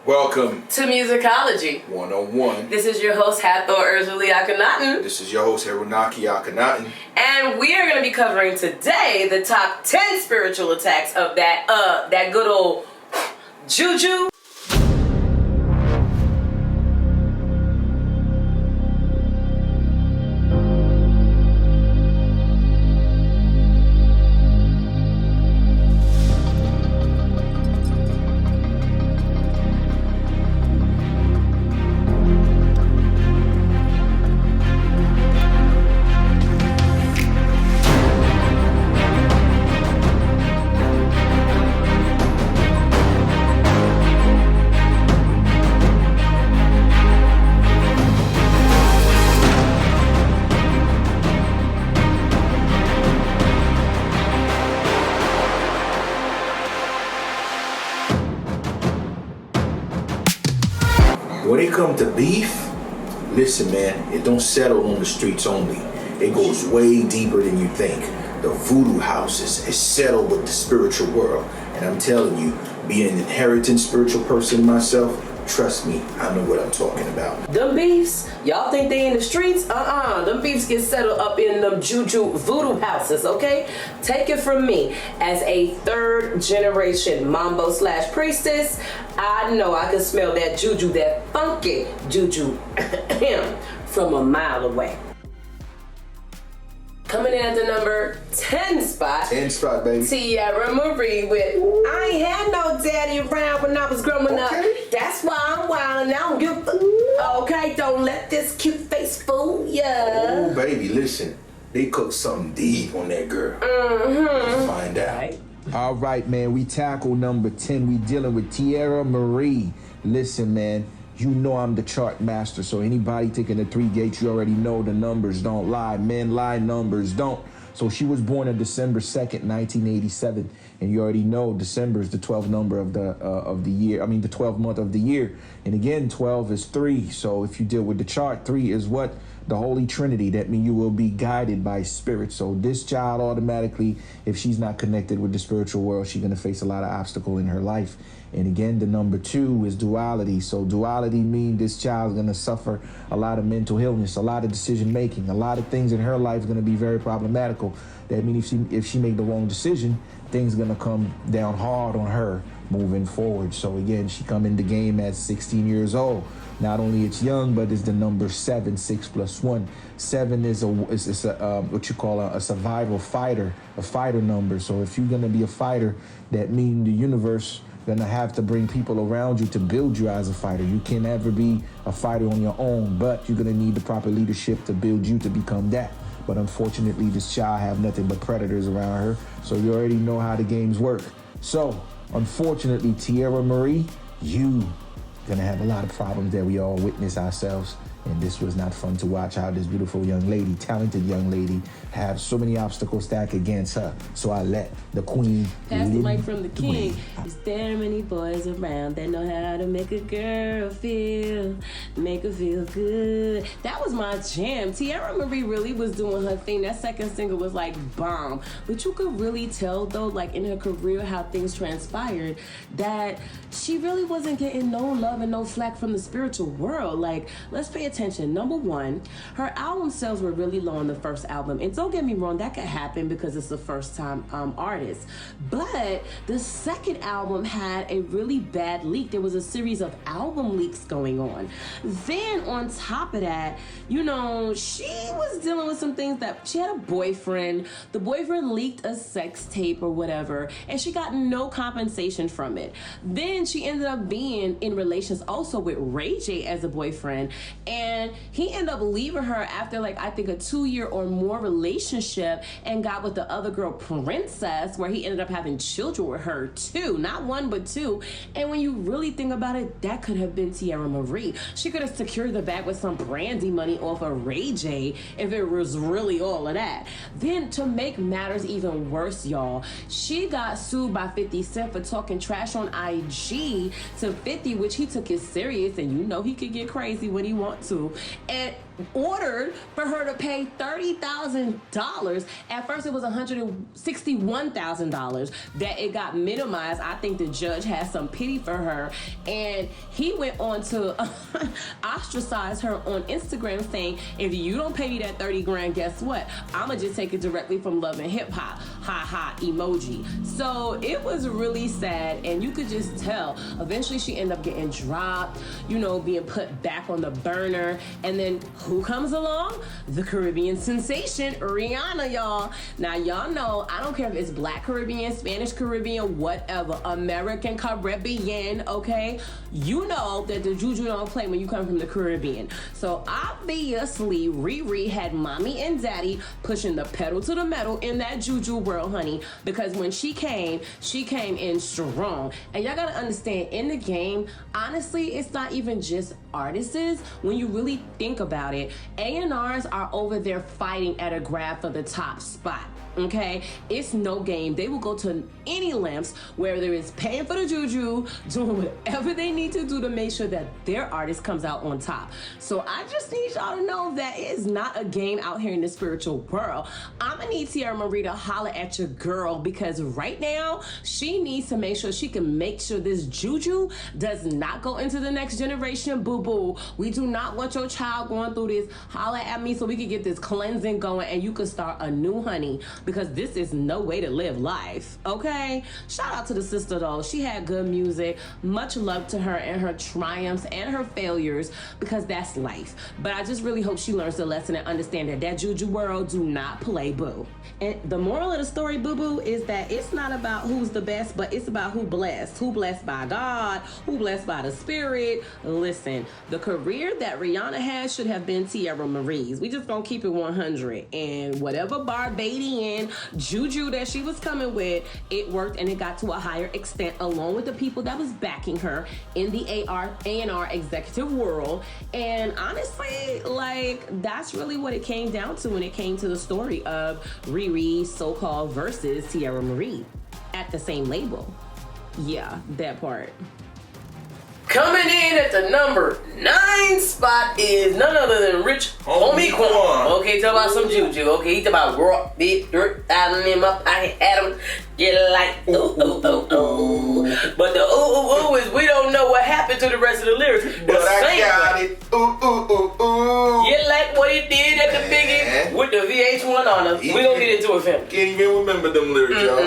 Welcome to Musicology 101. This is your host, Hathor Urzuli Akhenaten. This is your host, Harunaki Akhenaten. And we are going to be covering today the top 10 spiritual attacks of that good old juju. When it comes to beef, listen man, it don't settle on the streets only. It goes way deeper than you think. The voodoo houses is settled with the spiritual world. And I'm telling you, being an inherited spiritual person myself, trust me, I know what I'm talking about. Them beefs, y'all think they in the streets? Them beefs get settled up in them juju voodoo houses, okay? Take it from me, as a third generation mambo / priestess, I know I can smell that juju, that funky juju from a mile away. Coming in at the number 10 spot. 10 spot, baby. Tiara Marie with I ain't had no daddy around when I was growing up. That's why I'm wild and I don't give a okay, don't let this cute face fool ya. Oh, baby, listen. They cooked something deep on that girl. Let's find out. Right. All right, man, we tackle number 10. We dealing with Tiara Marie. Listen, man, you know I'm the chart master, so anybody taking the 3 gates, you already know the numbers don't lie. Men lie, numbers don't. So she was born on December 2nd, 1987, and you already know December is the 12th number of the year. I mean, the 12th month of the year. And again, 12 is 3. So if you deal with the chart, 3 is what? The Holy Trinity. That means you will be guided by spirit. So this child automatically, if she's not connected with the spiritual world, she's going to face a lot of obstacle in her life. And again, the number 2 is duality. So duality means this child's going to suffer a lot of mental illness, a lot of decision making, a lot of things in her life is going to be very problematical. That means if she make the wrong decision, things going to come down hard on her moving forward. So again, she come in the game at 16 years old. Not only it's young, but it's the number 7, 6 + 1. 7 is what you call a survival fighter, a fighter number. So if you're gonna be a fighter, that means the universe gonna have to bring people around you to build you as a fighter. You can never be a fighter on your own, but you're gonna need the proper leadership to build you to become that. But unfortunately, this child have nothing but predators around her, so you already know how the games work. So, unfortunately, Tiara Marie, you gonna have a lot of problems that we all witness ourselves. And this was not fun to watch how this beautiful young lady, talented young lady, have so many obstacles stacked against her. So I let the queen pass the mic from the king. Is there many boys around that know how to make a girl feel, make her feel good? That was my jam. Tiara Marie really was doing her thing. That second single was like bomb. But you could really tell though, like in her career, how things transpired, that she really wasn't getting no love and no flack from the spiritual world. Like, let's pay attention. Number 1, her album sales were really low on the first album. And don't get me wrong, that could happen because it's the first time artist. But the second album had a really bad leak. There was a series of album leaks going on. Then on top of that, you know, she was dealing with some things that she had a boyfriend. The boyfriend leaked a sex tape or whatever, and she got no compensation from it. Then she ended up being in relations also with Ray J as a boyfriend, and he ended up leaving her after like I think a 2-year or more relationship, and got with the other girl, Princess, where he ended up having children with her too, not 1 but 2. And when you really think about it, that could have been Tiara Marie. She could have secured the bag with some brandy money off of Ray J if it was really all of that. Then to make matters even worse, y'all, she got sued by 50 Cent for talking trash on IG to 50, which he took it serious, and you know he could get crazy when he wants to, and ordered for her to pay $30,000. At first it was $161,000 that it got minimized. I think the judge had some pity for her, and he went on to ostracize her on Instagram, saying, if you don't pay me that 30 grand, guess what? I'ma just take it directly from Love and Hip Hop. Ha ha emoji. So it was really sad, and you could just tell. Eventually she ended up getting dropped, you know, being put back on the burner, and then who comes along? The Caribbean sensation, Rihanna, y'all. Now, y'all know, I don't care if it's Black Caribbean, Spanish Caribbean, whatever, American Caribbean, okay? You know that the juju don't play when you come from the Caribbean. So, obviously, Riri had mommy and daddy pushing the pedal to the metal in that juju world, honey, because when she came in strong. And y'all gotta understand, in the game, honestly, it's not even just artists. When you really think about it, A&Rs are over there fighting at a grab for the top spot. Okay, it's no game. They will go to any lengths, whether it's paying for the juju, doing whatever they need to do to make sure that their artist comes out on top. So I just need y'all to know that it is not a game out here in the spiritual world. I'm gonna need Tiara Marie to holler at your girl, because right now she needs to make sure she can make sure this juju does not go into the next generation. Boo boo. We do not want your child going through this. Holler at me so we can get this cleansing going and you can start anew, honey. Because this is no way to live life, okay? Shout out to the sister, though. She had good music. Much love to her and her triumphs and her failures, because that's life. But I just really hope she learns the lesson and understand that that juju world do not play, boo. And the moral of the story, boo-boo, is that it's not about who's the best, but it's about who blessed. Who blessed by God, who blessed by the spirit. Listen, the career that Rihanna has should have been Tiara Marie's. We just gonna keep it 100. And whatever Barbadian juju that she was coming with, it worked, and it got to a higher extent, along with the people that was backing her in the A&R executive world. And honestly, like, that's really what it came down to when it came to the story of Riri so-called versus Tiara Marie at the same label. Yeah, that part. Coming in at the number 9 spot is none other than Rich Homie Quan. Okay, talk about some juju. Okay, he talk about raw, big dirt, I him up, I had him. Get like ooh ooh ooh ooh. But the ooh ooh ooh is we don't know what happened to the rest of the lyrics. But I got it. Ooh ooh ooh ooh. You like what he did at the biggie with the VH1 on us. We gonna get into it, fam. Can't even remember them lyrics, y'all.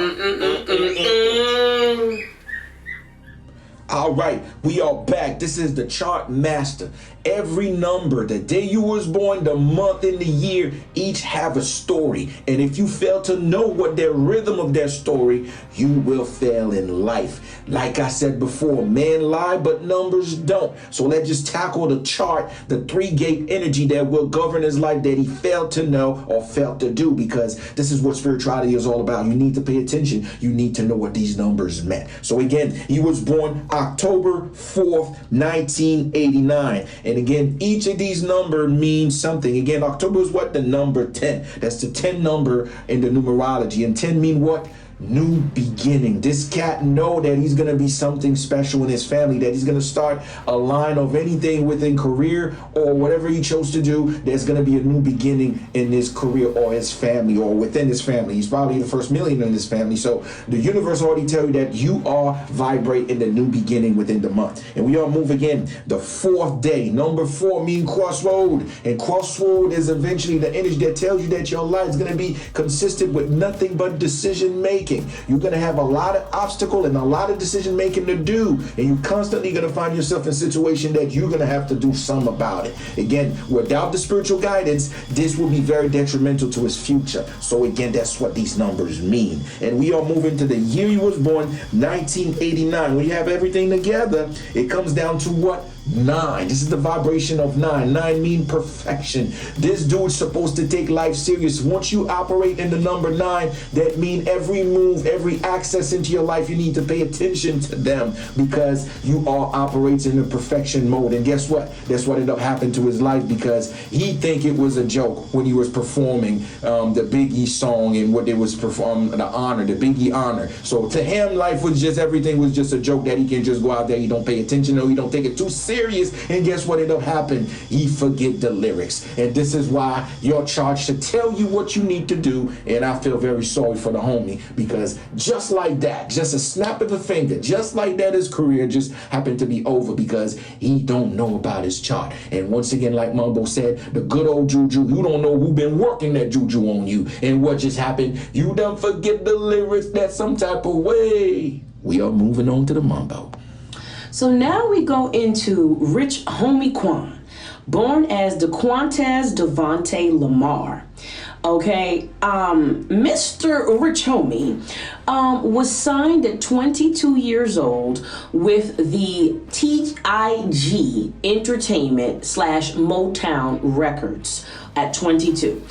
All right, we are back. This is the Chart Master. Every number, the day you was born, the month and the year, each have a story. And if you fail to know what their rhythm of their story, you will fail in life. Like I said before, men lie, but numbers don't. So let's just tackle the chart, the 3-gate energy that will govern his life that he failed to know or failed to do, because this is what spirituality is all about. You need to pay attention. You need to know what these numbers meant. So again, he was born October 4th, 1989. And again, each of these numbers means something. Again, October is what? The number 10. That's the 10 number in the numerology. And 10 mean what? New beginning. This cat know that he's going to be something special in his family, that he's going to start a line of anything within career or whatever he chose to do. There's going to be a new beginning in his career or his family or within his family. He's probably the first millionaire in his family. So the universe already tell you that you are vibrating the new beginning within the month. And we are moving again the 4th day. Number 4 mean crossroad. And crossroad is eventually the energy that tells you that your life is going to be consistent with nothing but decision making. You're going to have a lot of obstacle and a lot of decision making to do, and you're constantly going to find yourself in a situation that you're going to have to do something about it. Again, without the spiritual guidance, this will be very detrimental to his future. So again, that's what these numbers mean. And we are moving to the year he was born, 1989. When you have everything together, it comes down to what? 9. This is the vibration of 9. 9 mean perfection. This dude's supposed to take life serious. Once you operate in the number 9, that means every move, every access into your life, you need to pay attention to them, because you are operating in perfection mode. And guess what? That's what ended up happening to his life, because he think it was a joke when he was performing the Biggie song and what they was performing, the honor, the Biggie honor. So to him, life was just, everything was just a joke that he can just go out there, he don't pay attention, or he don't take it too seriously. serious. And guess what ended up happening? He forget the lyrics. And this is why you're charged to tell you what you need to do. And I feel very sorry for the homie, because just like that, just a snap of a finger, just like that, his career just happened to be over because he don't know about his chart. And once again, like Mumbo said, the good old juju, you don't know who been working that juju on you. And what just happened? You done forget the lyrics that some type of way. We are moving on to the Mumbo. So now we go into Rich Homie Quan, born as DeQuantes Devontae Lamar. Okay, Mr. Rich Homie was signed at 22 years old with the TIG Entertainment / Motown Records at 22.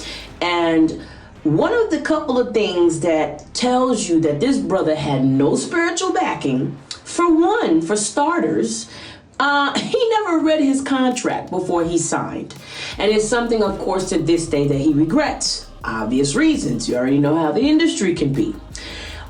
And one of the couple of things that tells you that this brother had no spiritual backing, for starters, he never read his contract before he signed. And it's something, of course, to this day that he regrets. Obvious reasons. You already know how the industry can be.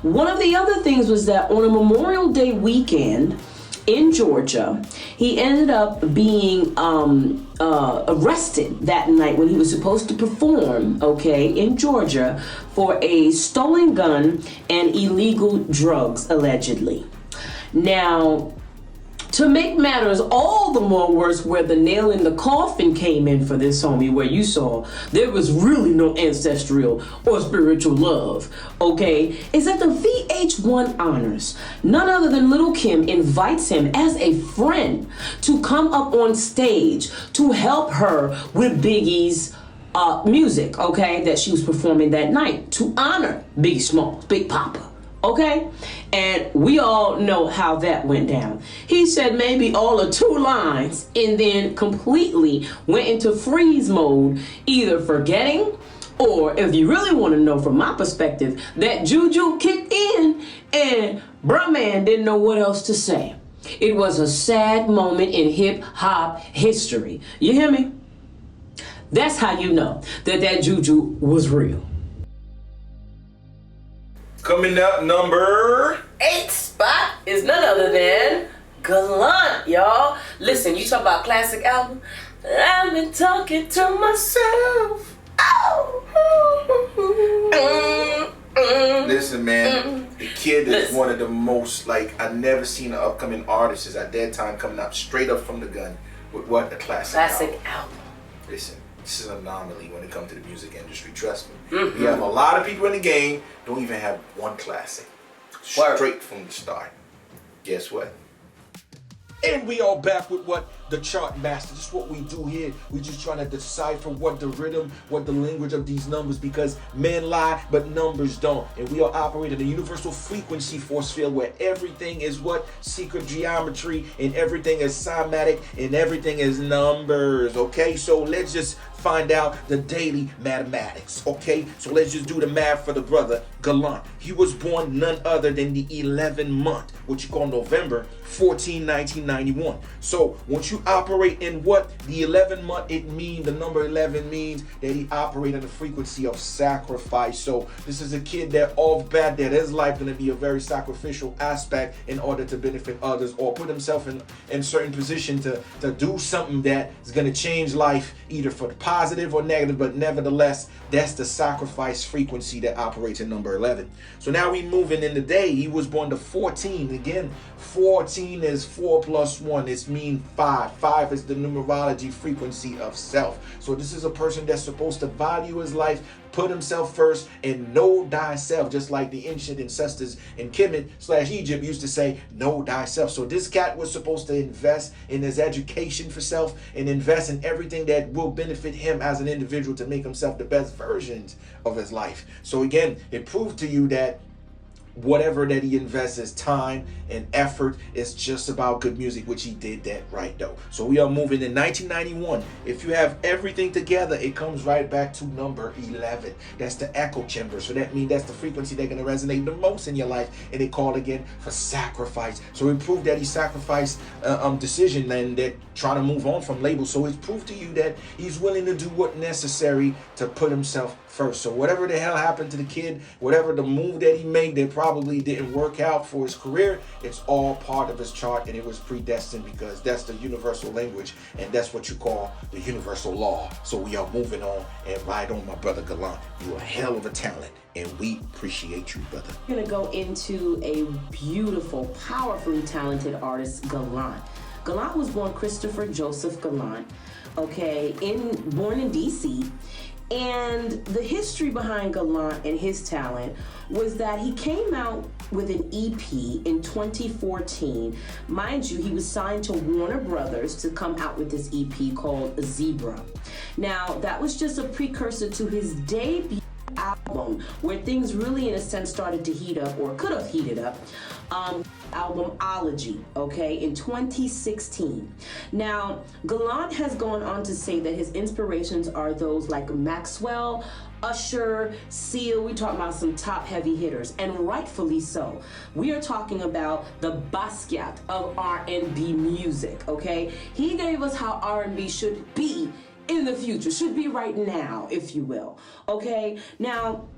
One of the other things was that on a Memorial Day weekend in Georgia, he ended up being arrested that night when he was supposed to perform, in Georgia for a stolen gun and illegal drugs, allegedly. Now, to make matters all the more worse, where the nail in the coffin came in for this homie, where you saw there was really no ancestral or spiritual love, is that the VH1 Honors, none other than Lil' Kim, invites him as a friend to come up on stage to help her with Biggie's music, that she was performing that night to honor Biggie Smalls, Big Papa. And we all know how that went down. He said maybe all of 2 lines and then completely went into freeze mode, either forgetting, or if you really want to know from my perspective, that juju kicked in and bruh man didn't know what else to say. It was a sad moment in hip hop history. You hear me? That's how you know that juju was real. Coming up, number 8 spot is none other than Galant, y'all. Listen, you talk about classic album. I've been talking to myself. Listen, man, the kid is one of the most, I never seen an upcoming artist is at that time coming up straight up from the gun with what a classic album. Listen, this is an anomaly when it comes to the music industry. Trust me. We have a lot of people in the game don't even have one classic straight from the start. Guess what? And we are back with what the chart master. Just what we do here. We're just trying to decipher what the rhythm, what the language of these numbers, because men lie, but numbers don't. And we are operating a universal frequency force field where everything is what? Secret geometry, and everything is cymatic, and everything is numbers. So let's just find out the daily mathematics. So let's just do the math for the brother Galant. He was born none other than the 11th month, which you call November 14, 1991. So once you operate in what the 11th month, it means the number 11 means that he operated in the frequency of sacrifice. So this is a kid that off bat that his life going to be a very sacrificial aspect in order to benefit others or put himself in certain position to do something that is going to change life either for the positive or negative, but nevertheless, that's the sacrifice frequency that operates in number 11. So now we moving in the day. He was born to 14. Again, 14 is 4 plus 1. It's mean 5. 5 is the numerology frequency of self. So this is a person that's supposed to value his life, put himself first, and know thyself, just like the ancient ancestors in Kemet/Egypt used to say, know thyself. So this cat was supposed to invest in his education for self and invest in everything that will benefit him as an individual to make himself the best versions of his life. So again, it proved to you that whatever that he invests his time and effort is just about good music, which he did that right though. So we are moving in 1991. If you have everything together, it comes right back to number 11. That's the echo chamber. So that means that's the frequency that's going to resonate the most in your life, and it called again for sacrifice. So it proved that he sacrificed decision and that trying to move on from labels. So it's proved to you that he's willing to do what necessary to put himself first. So whatever the hell happened to the kid, whatever the move that he made, that probably probably didn't work out for his career, it's all part of his chart, and it was predestined because that's the universal language, and that's what you call the universal law. So we are moving on, and right on, my brother Galant. You're a hell of a talent, and we appreciate you, brother. We're gonna go into a beautiful, powerfully talented artist, Galant. Galant was born Christopher Joseph Galant, okay, born in DC. And the history behind Galant and his talent was that he came out with an EP in 2014. Mind you, he was signed to Warner Brothers to come out with this EP called Zebra. Now, that was just a precursor to his debut album, where things really, in a sense, started to heat up, or could have heated up. Album Ology, okay, in 2016. Now, Galant has gone on to say that his inspirations are those like Maxwell, Usher, Seal. We talking about some top heavy hitters, and rightfully so. We are talking about the Basquiat of R&B music, okay? He gave us how R&B should be in the future, should be right now, if you will, okay? Now,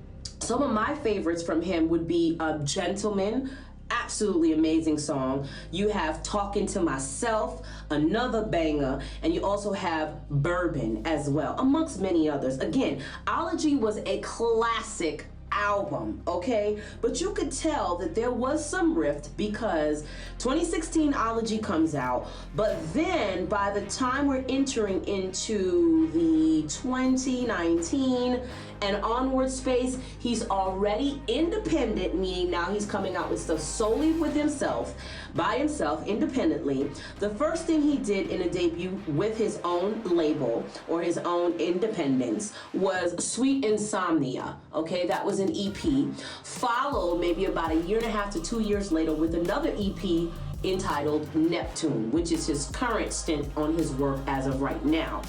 some of my favorites from him would be Gentleman, absolutely amazing song. You have Talking to Myself, another banger, and you also have Bourbon as well, amongst many others. Again, Ology was a classic album, okay? But you could tell that there was some rift because 2016 Ology comes out, but then by the time we're entering into the 2019 and onward space, he's already independent, meaning now he's coming out with stuff solely with himself, by himself, independently. The first thing he did in a debut with his own label or his own independence was Sweet Insomnia, okay? That was an EP, followed maybe about a year and a half to 2 years later with another EP entitled Neptune, which is his current stint on his work as of right now.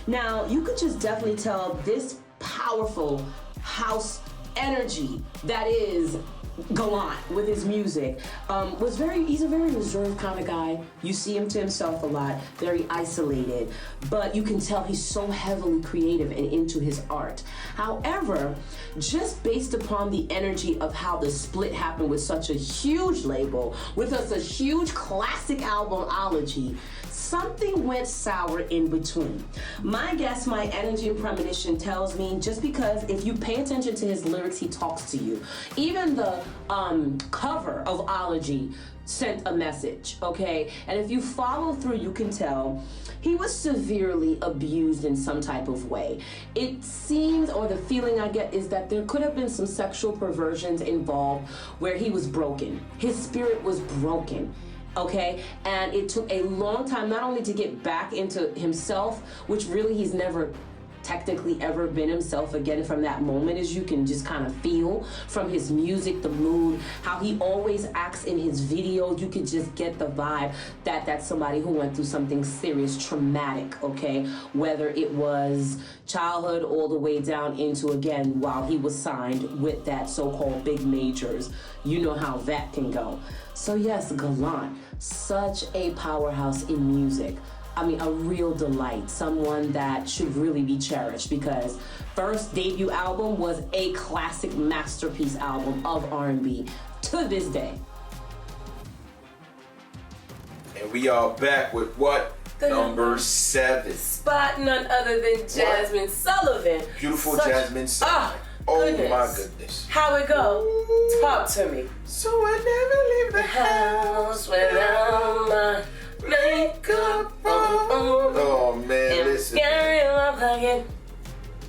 Now, you could just definitely tell this powerful house energy that is Galant with his music he's a very reserved kind of guy. You see him to himself a lot, very isolated, but you can tell he's so heavily creative and into his art. However, just based upon the energy of how the split happened with such a huge label, with us a huge classic album Ology, something went sour in between. My guess, my energy and premonition tells me, just because if you pay attention to his lyrics, he talks to you. Even the cover of Ology sent a message, okay? And if you follow through, you can tell he was severely abused in some type of way. It seems, or the feeling I get, is that there could have been some sexual perversions involved where he was broken. His spirit was broken. Okay, and it took a long time not only to get back into himself, which really he's never technically ever been himself again from that moment, as you can just kind of feel from his music, the mood, how he always acts in his videos. You could just get the vibe that that's somebody who went through something serious, traumatic, okay? Whether it was childhood all the way down into, again, while he was signed with that so-called big majors. You know how that can go. So yes, Galant, such a powerhouse in music. I mean, a real delight, someone that should really be cherished, because first debut album was a classic masterpiece album of R&B to this day. And we are back with what? The number 7. Spot, none other than Jasmine Sullivan. Beautiful Jasmine Sullivan. Oh my goodness. How it go? Ooh. Talk to me. So I never leave the house without my makeup on. Oh man, and listen. Scary love again,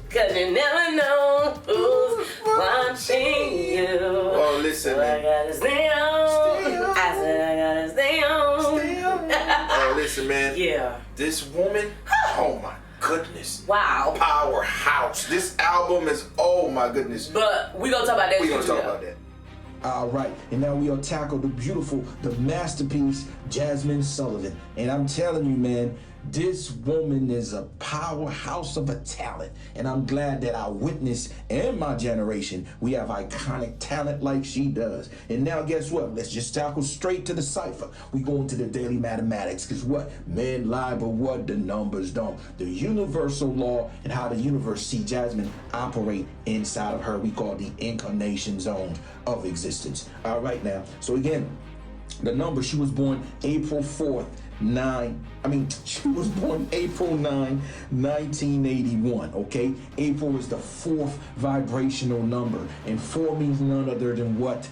'cause you never know who's watching you. Oh, listen, so man. I gotta stay on. I said I gotta stay on. Stay on. Oh, listen, man. Yeah. This woman, oh my goodness. Wow. Powerhouse. This album is, oh my goodness. But we gonna talk about that. We gonna talk about that. All right, and now we'll tackle the beautiful, the masterpiece, Jasmine Sullivan. And I'm telling you, man, This woman is a powerhouse of a talent, and I'm glad that I witnessed in my generation we have iconic talent like she does. And now guess what? Let's just tackle straight to the cipher. We go into the daily mathematics, because what? Men lie, but what? The numbers don't. The universal law and how the universe see Jasmine operate inside of her, we call the incarnation zone of existence. All right now. So again, the number, she was born April 4th, she was born April 9, 1981, okay? April is the 4th vibrational number, and 4 means none other than what?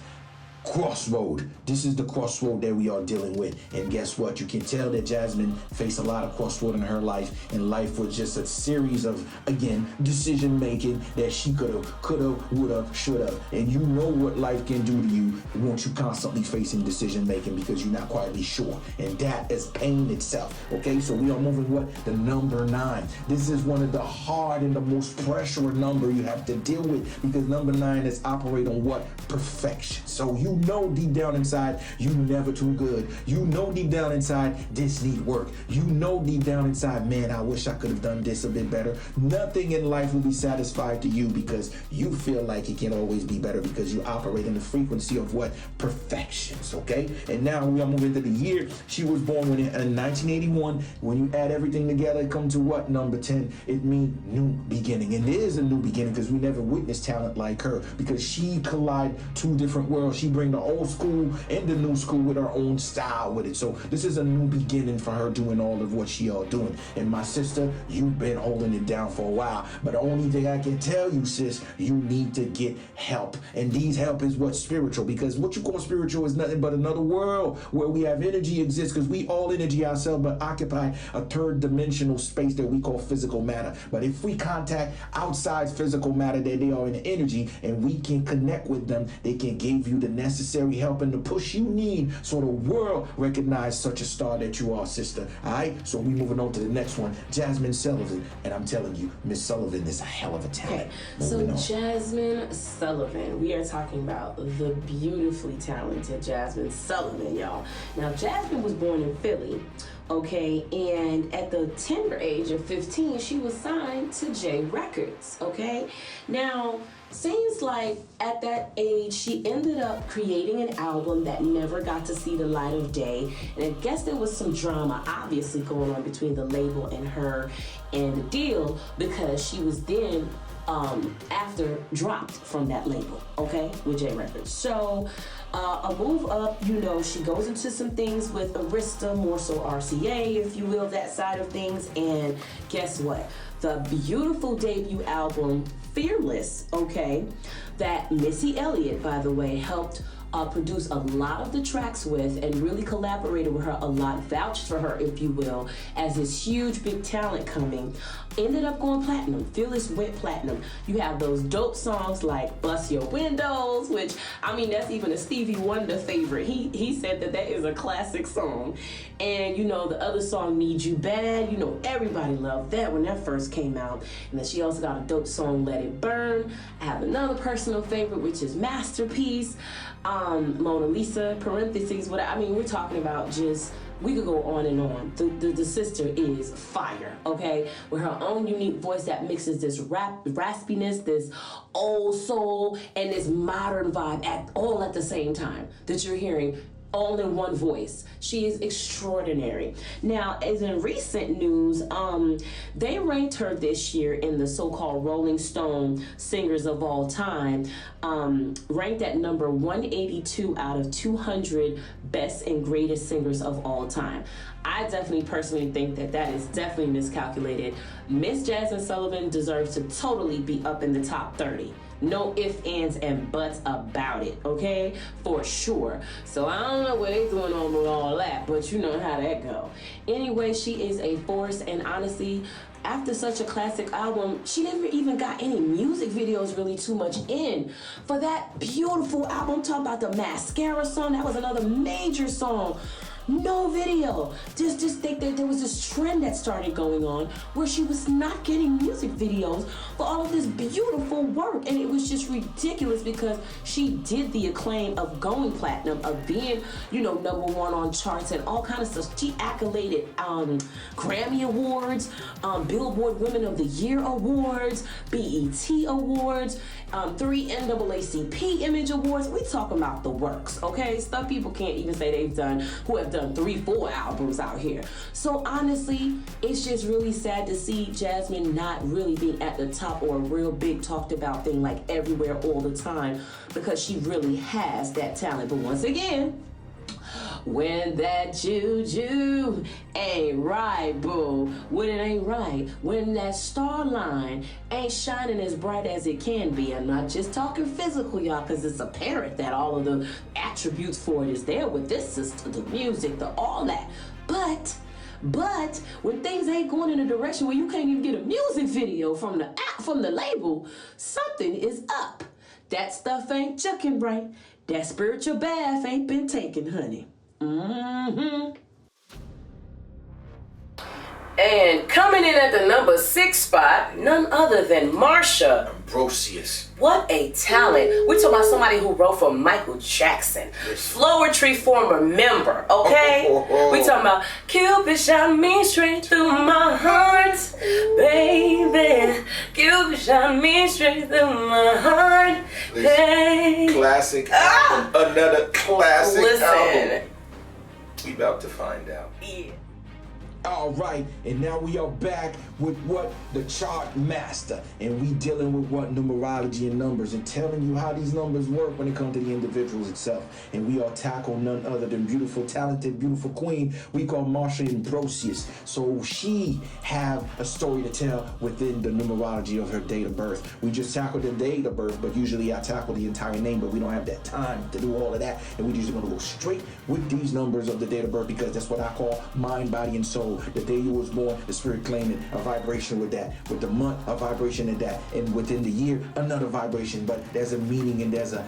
Crossroad. This is the crossroad that we are dealing with. And guess what? You can tell that Jasmine faced a lot of crossroad in her life, and life was just a series of, again, decision making that she coulda, woulda, shoulda. And you know what life can do to you once you constantly facing decision making because you're not quietly sure. And that is pain itself. Okay, so we are moving what? The number 9. This is one of the hard and the most pressured number you have to deal with, because number 9 is operate on what? Perfection. So you know deep down inside you never too good. You know deep down inside this need work. You know deep down inside, man, I wish I could have done this a bit better. Nothing in life will be satisfied to you because you feel like it can always be better because you operate in the frequency of what? Perfections, okay? And now we are moving to the year she was born in 1981. When you add everything together, it comes to what? Number 10. It means new beginning. And it is a new beginning because we never witnessed talent like her, because she collide two different worlds. She bring the old school and the new school with her own style with it. So this is a new beginning for her doing all of what she all doing. And my sister, you've been holding it down for a while. But the only thing I can tell you, sis, you need to get help. And these help is what's spiritual, because what you call spiritual is nothing but another world where we have energy exists, because we all energy ourselves, but occupy a third dimensional space that we call physical matter. But if we contact outside physical matter, that they are in energy, and we can connect with them, they can give you the necessary help and the push you need so the world recognize such a star that you are, sister. All right, so we moving on to the next one, Jasmine Sullivan. And I'm telling you, Miss Sullivan is a hell of a talent. Okay, so Jasmine Sullivan, we are talking about the beautifully talented Jasmine Sullivan, y'all. Now, Jasmine was born in Philly, okay, and at the tender age of 15, she was signed to J Records, okay? Now, seems like at that age, she ended up creating an album that never got to see the light of day. And I guess there was some drama obviously going on between the label and her and the deal, because she was then after dropped from that label, okay, with J Records. So a move up, you know, she goes into some things with Arista, more so RCA, if you will, that side of things. And guess what? The beautiful debut album, Fearless, okay, that Missy Elliott, by the way, helped produce a lot of the tracks with and really collaborated with her a lot, vouched for her, if you will, as this huge big talent coming, ended up going platinum. Fearless went platinum. You have those dope songs like Bust Your Windows, which, I mean, that's even a Stevie Wonder favorite. He said that is a classic song. And, you know, the other song, Need You Bad, you know, everybody loved that when that first came out. And then she also got a dope song, Let It Burn. I have another personal favorite, which is Masterpiece. Mona Lisa, parentheses, we're talking about just, we could go on and on. The sister is fire, okay? With her own unique voice that mixes this raspiness, this old soul, and this modern vibe all at the same time that you're hearing all in one voice. She is extraordinary. Now, as in recent news, they ranked her this year in the so-called Rolling Stone Singers of All Time, ranked at number 182 out of 200 best and greatest singers of all time. I definitely personally think that is definitely miscalculated. Miss Jasmine Sullivan deserves to totally be up in the top 30. No ifs, ands, and buts about it, okay? For sure. So I don't know what they doing on with all that, but you know how that go. Anyway, she is a force, and honestly, after such a classic album, she never even got any music videos really too much in. For that beautiful album, I'm talking about the Mascara song, that was another major song. No video. Just think that there was this trend that started going on where she was not getting music videos for all of this beautiful work. And it was just ridiculous because she did the acclaim of going platinum, of being, #1 on charts and all kind of stuff. She accoladed Grammy Awards, Billboard Women of the Year Awards, BET Awards, 3 NAACP Image Awards. We talking about the works, okay? Stuff people can't even say who have done 3-4 albums out here. So honestly, it's just really sad to see Jasmine not really being at the top or a real big talked about thing like everywhere all the time, because she really has that talent. But once again, when that juju ain't right, boo. When it ain't right, when that star line ain't shining as bright as it can be. I'm not just talking physical, y'all, because it's apparent that all of the attributes for it is there with this system, the music, all that. But when things ain't going in a direction where you can't even get a music video from the label, something is up. That stuff ain't chucking right. That spiritual bath ain't been taken, honey. And coming in at the number 6 spot, none other than Marsha Ambrosius. What a talent. We're talking about somebody who wrote for Michael Jackson. Floetry former member, okay? We talking about Cupid shot me straight through my heart, baby. Cupid shot me straight through my heart, baby. Classic album. Another classic album. Listen. We about to find out. Yeah. All right, and now we are back with what? The chart master. And we dealing with what? Numerology and numbers, and telling you how these numbers work when it comes to the individuals itself. And we all tackle none other than beautiful, talented, beautiful queen we call Marsha Ambrosius. So she have a story to tell within the numerology of her date of birth. We just tackled the date of birth, but usually I tackle the entire name, but we don't have that time to do all of that. And we're just gonna go straight with these numbers of the date of birth, because that's what I call mind, body, and soul. The day you was born, the spirit claiming a vibration with that. With the month, a vibration in that. And within the year, another vibration. But there's a meaning, and there's a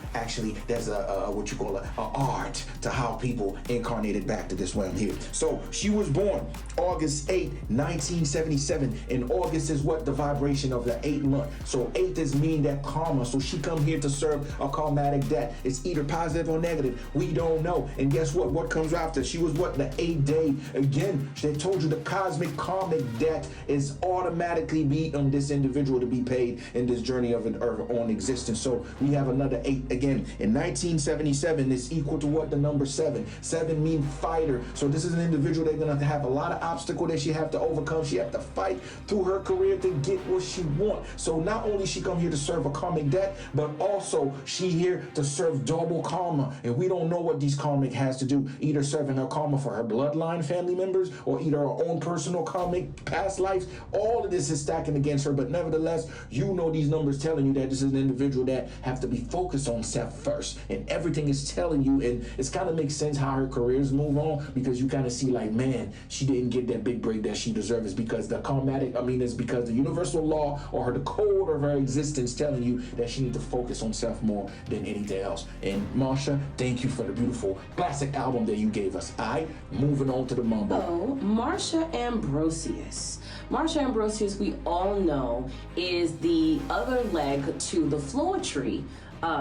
what you call a art to how people incarnated back to this realm here. So she was born August 8, 1977. And August is what? The vibration of the 8th month. So 8th is mean that karma. So she come here to serve a karmatic debt. It's either positive or negative. We don't know. And guess what? What comes after? She was what? The 8th day. Again, they told you the cosmic karmic debt is automatically be on this individual to be paid in this journey of an earth on existence. So we have another 8 again. In 1977 is equal to what? The number 7. 7 means fighter. So this is an individual that's gonna have a lot of obstacles that she have to overcome. She have to fight through her career to get what she want. So not only she come here to serve a karmic debt, but also she here to serve double karma. And we don't know what these karmic has to do. Either serving her karma for her bloodline family members, or either her own personal karmic past lives. All of this is stacking against her, but nevertheless, you know these numbers telling you that this is an individual that have to be focused on self first, and everything is telling you, and it's kind of makes sense how her careers move on, because you kind of see like, man, she didn't get that big break that she deserves. It's because the karmatic, it's because the universal law or the code of her existence telling you that she needs to focus on self more than anything else. And Marsha, thank you for the beautiful classic album that you gave us. All right, moving on to the mumbo. Oh, Marsha Ambrosius. Marsha Ambrosius, we all know, is the other leg to the Floetry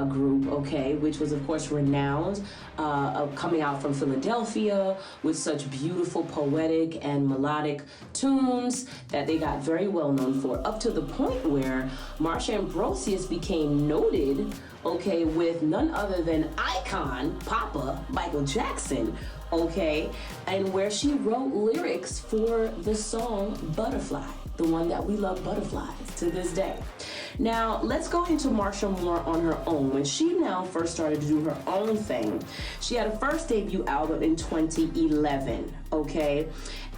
group, okay, which was of course renowned, coming out from Philadelphia with such beautiful poetic and melodic tunes that they got very well known for, up to the point where Marsha Ambrosius became noted, okay, with none other than icon Papa Michael Jackson, okay, and where she wrote lyrics for the song Butterfly, the one that we love, Butterflies, to this day. Now, let's go into Marsha more on her own. When she now first started to do her own thing, she had a first debut album in 2011, okay?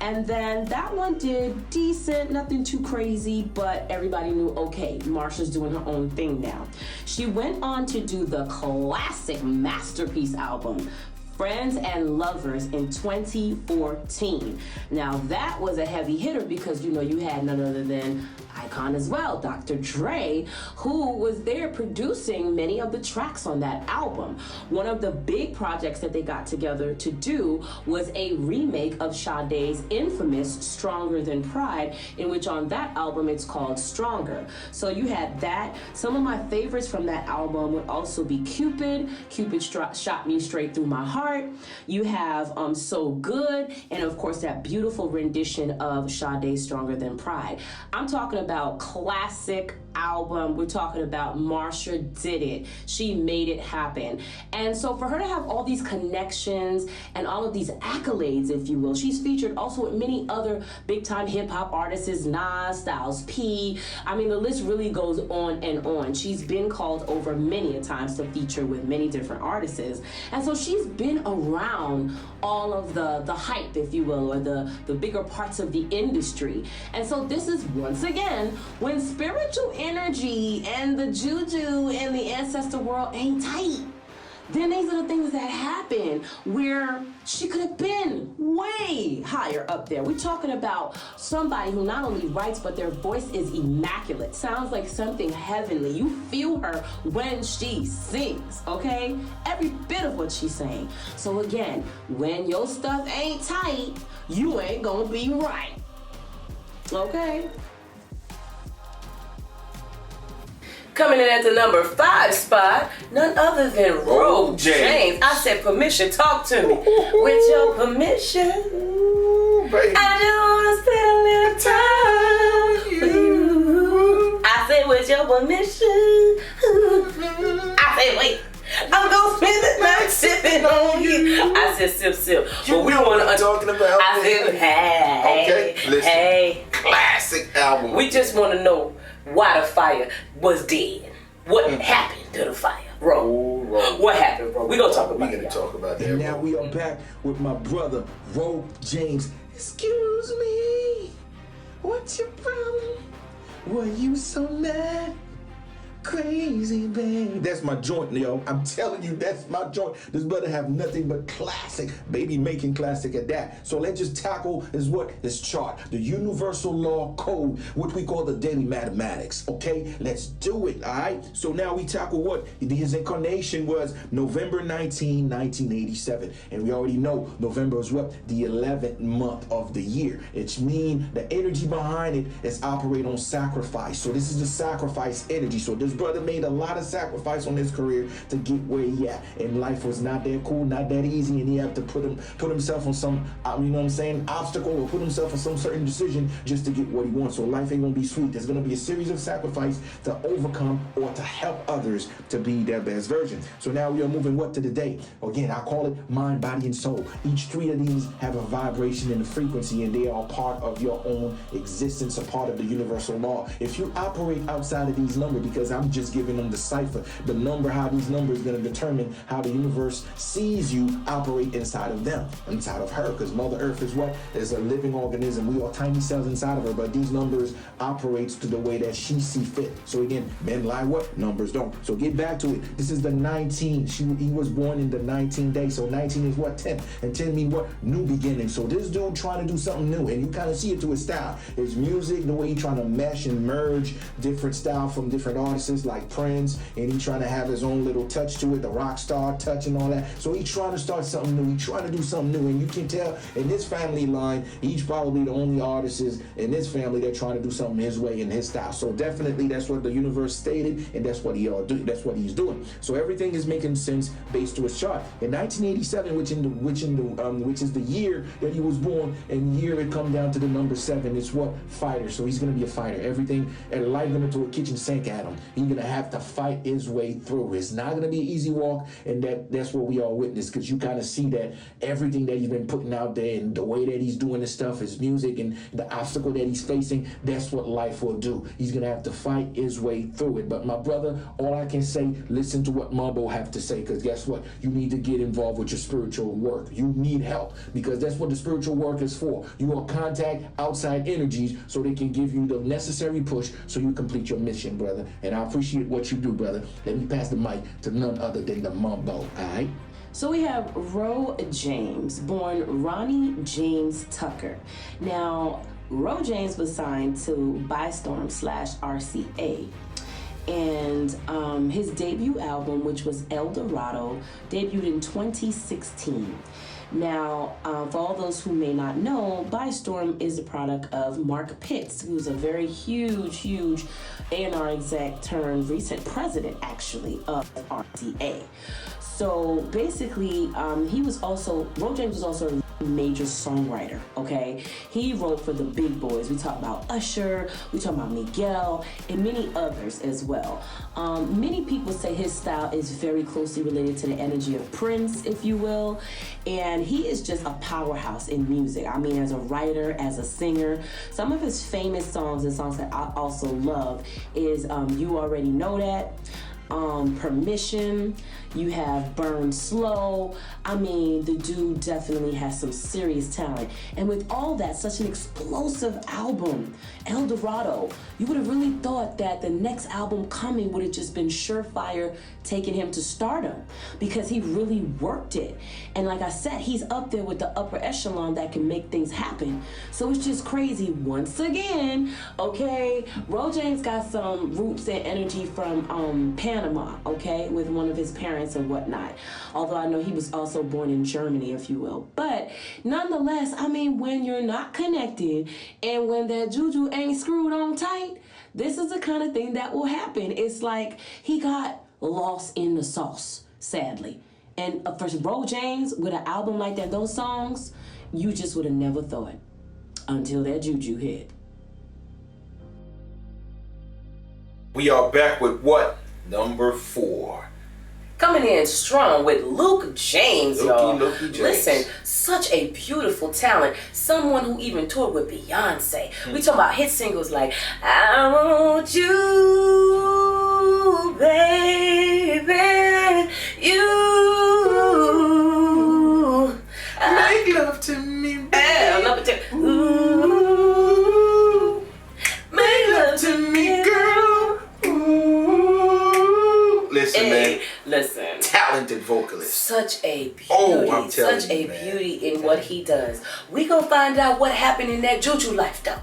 And then that one did decent, nothing too crazy, but everybody knew, okay, Marsha's doing her own thing now. She went on to do the classic masterpiece album, Friends and Lovers, in 2014. Now that was a heavy hitter because you had none other than icon as well, Dr. Dre, who was there producing many of the tracks on that album. One of the big projects that they got together to do was a remake of Sade's infamous Stronger Than Pride, in which on that album it's called Stronger. So you had that. Some of my favorites from that album would also be Cupid. Cupid shot me straight through my heart. You have So Good, and of course that beautiful rendition of Sade's Stronger Than Pride. I'm talking about classic album. We're talking about Marsha did it. She made it happen. And so for her to have all these connections and all of these accolades, if you will, she's featured also with many other big time hip hop artists, Nas, Styles P. I mean, the list really goes on and on. She's been called over many a times to feature with many different artists. And so she's been around all of the hype, if you will, or the bigger parts of the industry. And so this is once again when spiritual energy and the juju and the ancestor world ain't tight. Then these are the things that happen where she could have been way higher up there. We're talking about somebody who not only writes, but their voice is immaculate. Sounds like something heavenly. You feel her when she sings, okay? Every bit of what she's saying. So again, when your stuff ain't tight, you ain't gonna be right. Okay? Coming in at the number 5 spot, none other than Ro James. I said permission, talk to me. With your permission, Baby. I just wanna spend a little time with you. I said with your permission. I said wait, I'm gonna spend the night sipping on you. I said sip sip. But we don't wanna talking about. I said hey. Okay, listen. Hey. Classic album. We just wanna know why the fire was dead. What happened to the fire, bro? What happened, bro? We gonna talk about it. Talk about that. And now we are back with my brother, Ro James. Excuse me, what's your problem? Were you so mad? Crazy, babe. That's my joint, yo. I'm telling you, that's my joint. This brother have nothing but classic, baby making classic at that. So let's just tackle this chart. The universal law code, which we call the daily mathematics. Okay, let's do it, all right? So now we tackle what? His incarnation was November 19, 1987. And we already know November is what? The 11th month of the year. It means the energy behind it is operate on sacrifice. So this is the sacrifice energy. So this brother made a lot of sacrifice on his career to get where he at, and life was not that cool, not that easy, and he had to put himself on some you know what I'm saying, obstacle, or put himself on some certain decision just to get what he wants. So life ain't gonna be sweet. There's gonna be a series of sacrifice to overcome or to help others to be their best version. So now we are moving what to the day. Again, I call it mind, body, and soul. Each 3 of these have a vibration and a frequency, and they are part of your own existence, a part of the universal law. If you operate outside of these numbers, because I'm just giving them the cipher, the number, how these numbers going to determine how the universe sees you operate inside of them, inside of her, because Mother Earth is what? Is a living organism. We are tiny cells inside of her, but these numbers operates to the way that she see fit. So again, men lie what? Numbers don't. So get back to it. This is the 19. He was born in the 19th day. So 19 is what? 10. And 10 means what? New beginning. So this dude trying to do something new, and you kind of see it to his style. His music, the way he trying to mesh and merge different style from different artists like Prince, and he trying to have his own little touch to it, the rock star touch and all that. So he trying to start something new. He trying to do something new, and you can tell in this family line, he's probably the only artist in this family that trying to do something his way in his style. So definitely that's what the universe stated, and that's what that's what he's doing. So everything is making sense based to his chart. In 1987, which is the year that he was born, and year it come down to the number 7. It's what? Fighter. So he's gonna be a fighter. Everything and life gonna throw a kitchen sink at him. He's gonna have to fight his way through. It's not gonna be an easy walk, and that's what we all witness, because you kind of see that everything that he's been putting out there and the way that he's doing his stuff, his music, and the obstacle that he's facing, that's what life will do. He's gonna have to fight his way through it. But my brother, all I can say, listen to what Mambo have to say, because guess what? You need to get involved with your spiritual work. You need help, because that's what the spiritual work is for. You will contact outside energies so they can give you the necessary push so you complete your mission, brother. And I appreciate what you do, brother. Let me pass the mic to none other than the Mambo, all right? So we have Ro James, born Ronnie James Tucker. Now, Ro James was signed to Bystorm/RCA. And his debut album, which was El Dorado, debuted in 2016. Now, for all those who may not know, Bystorm is a product of Mark Pitts, who's a very huge A&R exec turned recent president, actually, of RCA. So basically, Ro James was also a major songwriter, okay? He wrote for the big boys. We talk about Usher, we talk about Miguel, and many others as well. Many people say his style is very closely related to the energy of Prince, if you will, and he is just a powerhouse in music. I mean, as a writer, as a singer. Some of his famous songs and songs that I also love is You Already Know That, Permission, you have Burn Slow. I mean, the dude definitely has some serious talent. And with all that, such an explosive album, El Dorado, you would have really thought that the next album coming would have just been surefire taking him to stardom, because he really worked it. And like I said, he's up there with the upper echelon that can make things happen. So it's just crazy once again, okay? Ro James got some roots and energy from Panama, okay, with one of his parents and whatnot. Although I know he was also born in Germany, if you will. But nonetheless, I mean, when you're not connected and when that juju ain't screwed on tight, this is the kind of thing that will happen. It's like he got lost in the sauce, sadly. And for Ro James, with an album like that, those songs, you just would have never thought until that juju hit. We are back with what? Number 4. Coming in strong with Luke James, y'all. Luke James. Listen, such a beautiful talent. Someone who even toured with Beyonce. We talking about hit singles like I Want You, Baby, You. Make love to me, baby. Number 2. Ooh, make love to me, girl. Ooh. Listen, man. Listen. Talented vocalist. Such a beauty. I'm telling such you, a man. beauty in what he does. We gonna find out what happened in that juju life, though.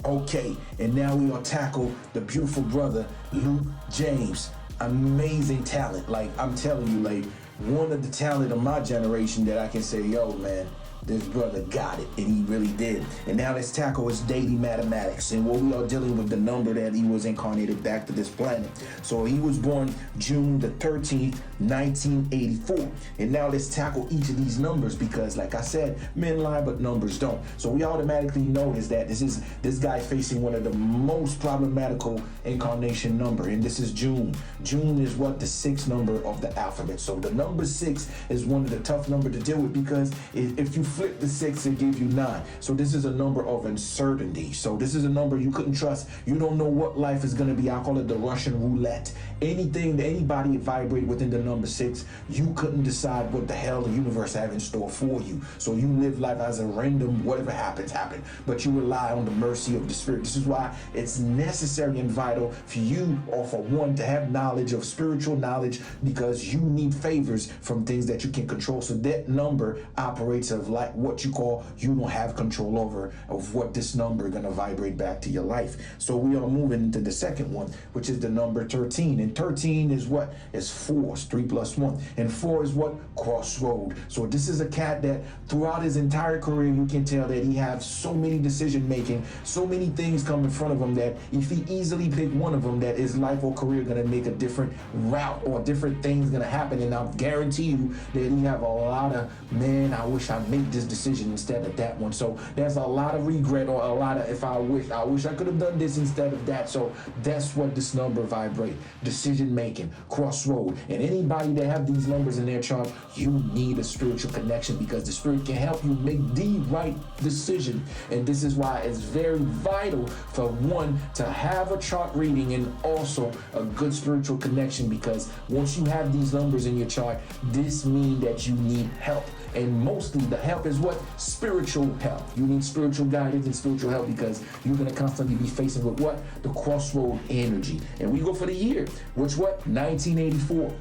Okay, and now we gonna tackle the beautiful brother, Luke James. Amazing talent. Like, I'm telling you, like, one of the talent of my generation that I can say, yo, man, this brother got it, and he really did. And now let's tackle his daily mathematics and what we are dealing with the number that he was incarnated back to this planet. So he was born June the 13th, 1984. And now let's tackle each of these numbers because, like I said, men lie, but numbers don't. So we automatically notice that this guy facing one of the most problematical incarnation number, and this is June. June is what? The 6th number of the alphabet. So the number 6 is one of the tough numbers to deal with because if you flip the 6, it gives you 9. So this is a number of uncertainty. So this is a number you couldn't trust. You don't know what life is going to be. I call it the Russian roulette. Anything that anybody vibrate within the number 6, you couldn't decide what the hell the universe have in store for you. So you live life as a random, whatever happens, happen. But you rely on the mercy of the spirit. This is why it's necessary and vital for you, or for one, to have knowledge of spiritual knowledge, because you need favors from things that you can control. So that number operates of like what you call, you don't have control over of what this number is going to vibrate back to your life. So we are moving into the second one, which is the number 13. And 13 is what? It's 4. It's 3 plus 1. And 4 is what? Crossroad. So this is a cat that throughout his entire career, you can tell that he has so many decision making, so many things come in front of him that if he easily pick one of them, that his life or career going to make a different route or different things going to happen. And I'll guarantee you that he have a lot of, man, I wish I made this decision instead of that one. So there's a lot of regret, or a lot of, if I wish I could have done this instead of that. So that's what this number vibrate. Decision making, crossroad. And anybody that have these numbers in their chart, you need a spiritual connection, because the spirit can help you make the right decision. And this is why it's very vital for one to have a chart reading and also a good spiritual connection, because once you have these numbers in your chart, this means that you need help. And mostly the help is what? Spiritual help. You need spiritual guidance and spiritual help, because you're going to constantly be facing with what? The crossroad energy. And we go for the year, which what? 1984.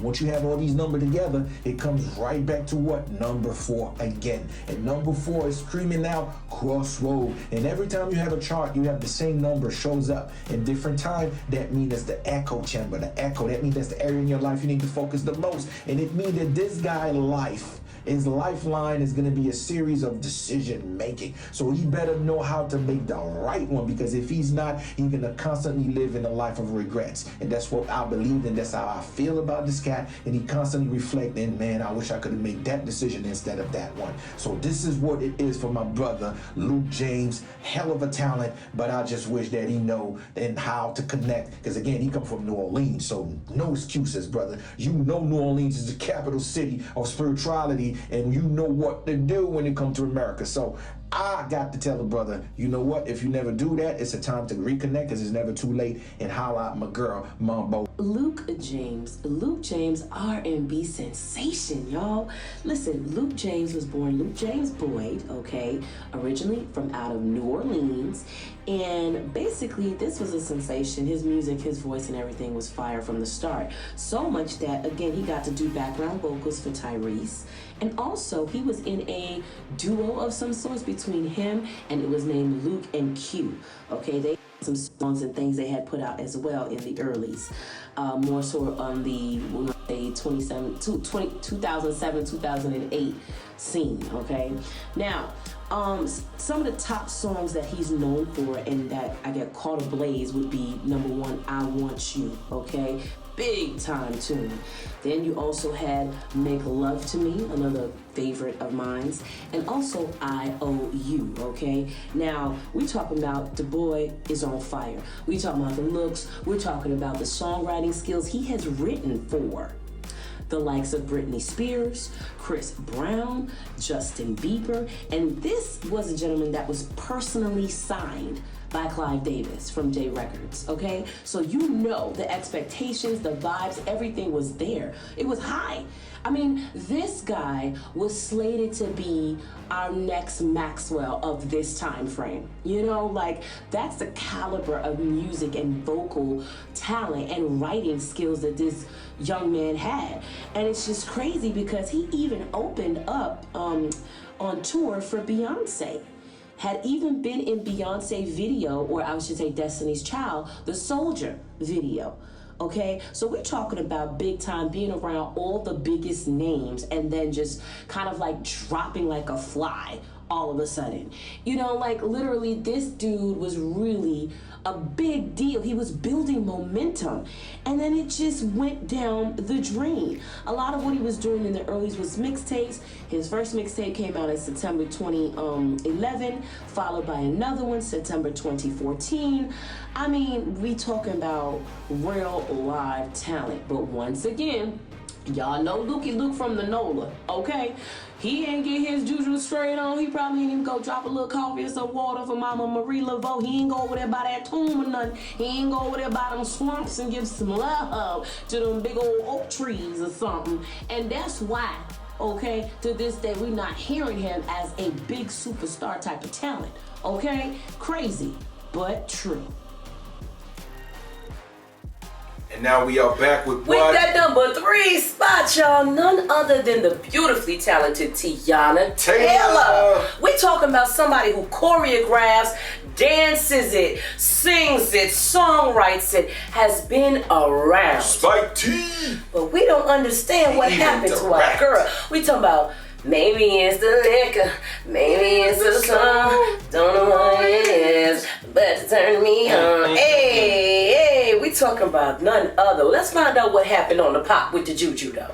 Once you have all these numbers together, it comes right back to what? Number 4 again. And number 4 is screaming out crossroad. And every time you have a chart, you have the same number shows up in different time. That means it's the echo chamber. The echo, that means that's the area in your life you need to focus the most. And it means that this guy's life, his lifeline is going to be a series of decision making. So he better know how to make the right one, because if he's not, he's going to constantly live in a life of regrets. And that's what I believe, and that's how I feel about this cat. And he constantly reflecting, man, I wish I could have made that decision instead of that one. So this is what it is for my brother, Luke James. Hell of a talent, but I just wish that he know and how to connect. Because again, he come from New Orleans, so no excuses, brother. You know New Orleans is the capital city of spirituality, and you know what to do when it comes to America. So I got to tell the brother, you know what? If you never do that, it's a time to reconnect, because it's never too late, and holla out my girl, Mambo. Luke James, R&B sensation, y'all. Listen, Luke James was born Luke James Boyd, okay, originally from out of New Orleans, and basically this was a sensation. His music, his voice, and everything was fire from the start. So much that, again, he got to do background vocals for Tyrese, and also he was in a duo of some sorts between him, and it was named Luke and Q, okay? They some songs and things they had put out as well in the earlys, more so on the 2007-2008 scene, okay? Now, some of the top songs that he's known for and that I get caught ablaze would be number 1, I Want You, okay? Big time tune. Then you also had Make Love to Me, another favorite of mine, and also I Owe You, okay? Now, we talking about the boy is on fire. We talking about the looks. We're talking about the songwriting skills. He has written for the likes of Britney Spears, Chris Brown, Justin Bieber, and this was a gentleman that was personally signed by Clive Davis from J Records, okay? So you know the expectations, the vibes, everything was there. It was high. I mean, this guy was slated to be our next Maxwell of this time frame. You know, like, that's the caliber of music and vocal talent and writing skills that this young man had. And it's just crazy because he even opened up on tour for Beyonce. Had even been in Beyonce video, or I should say Destiny's Child, the Soldier video. Okay, so we're talking about big time, being around all the biggest names and then just kind of like dropping like a fly all of a sudden. You know, like literally this dude was really a big deal. He was building momentum, and then it just went down the drain. A lot of what he was doing in the earlys was mixtapes. His first mixtape came out in September 2011, followed by another one September 2014. I mean, we talking about real live talent. But once again, y'all know Luke from the NOLA, okay? He ain't get his juju straight on. He probably ain't even go drop a little coffee or some water for Mama Marie Laveau. He ain't go over there by that tomb or nothing. He ain't go over there by them swamps and give some love to them big old oak trees or something. And that's why, okay, to this day, we're not hearing him as a big superstar type of talent, okay? Crazy, but true. And now we are back with what? With that number 3 spot, y'all, none other than the beautifully talented Tiana Taylor. We talking about somebody who choreographs, dances it, sings it, songwrites it, has been around. Spike T. But we don't understand what happened to our girl. We talking about maybe it's the liquor, maybe it's the song, don't know what it is, but it turned me on. Hey, we talking about none other. Let's find out what happened on the pop with the juju though.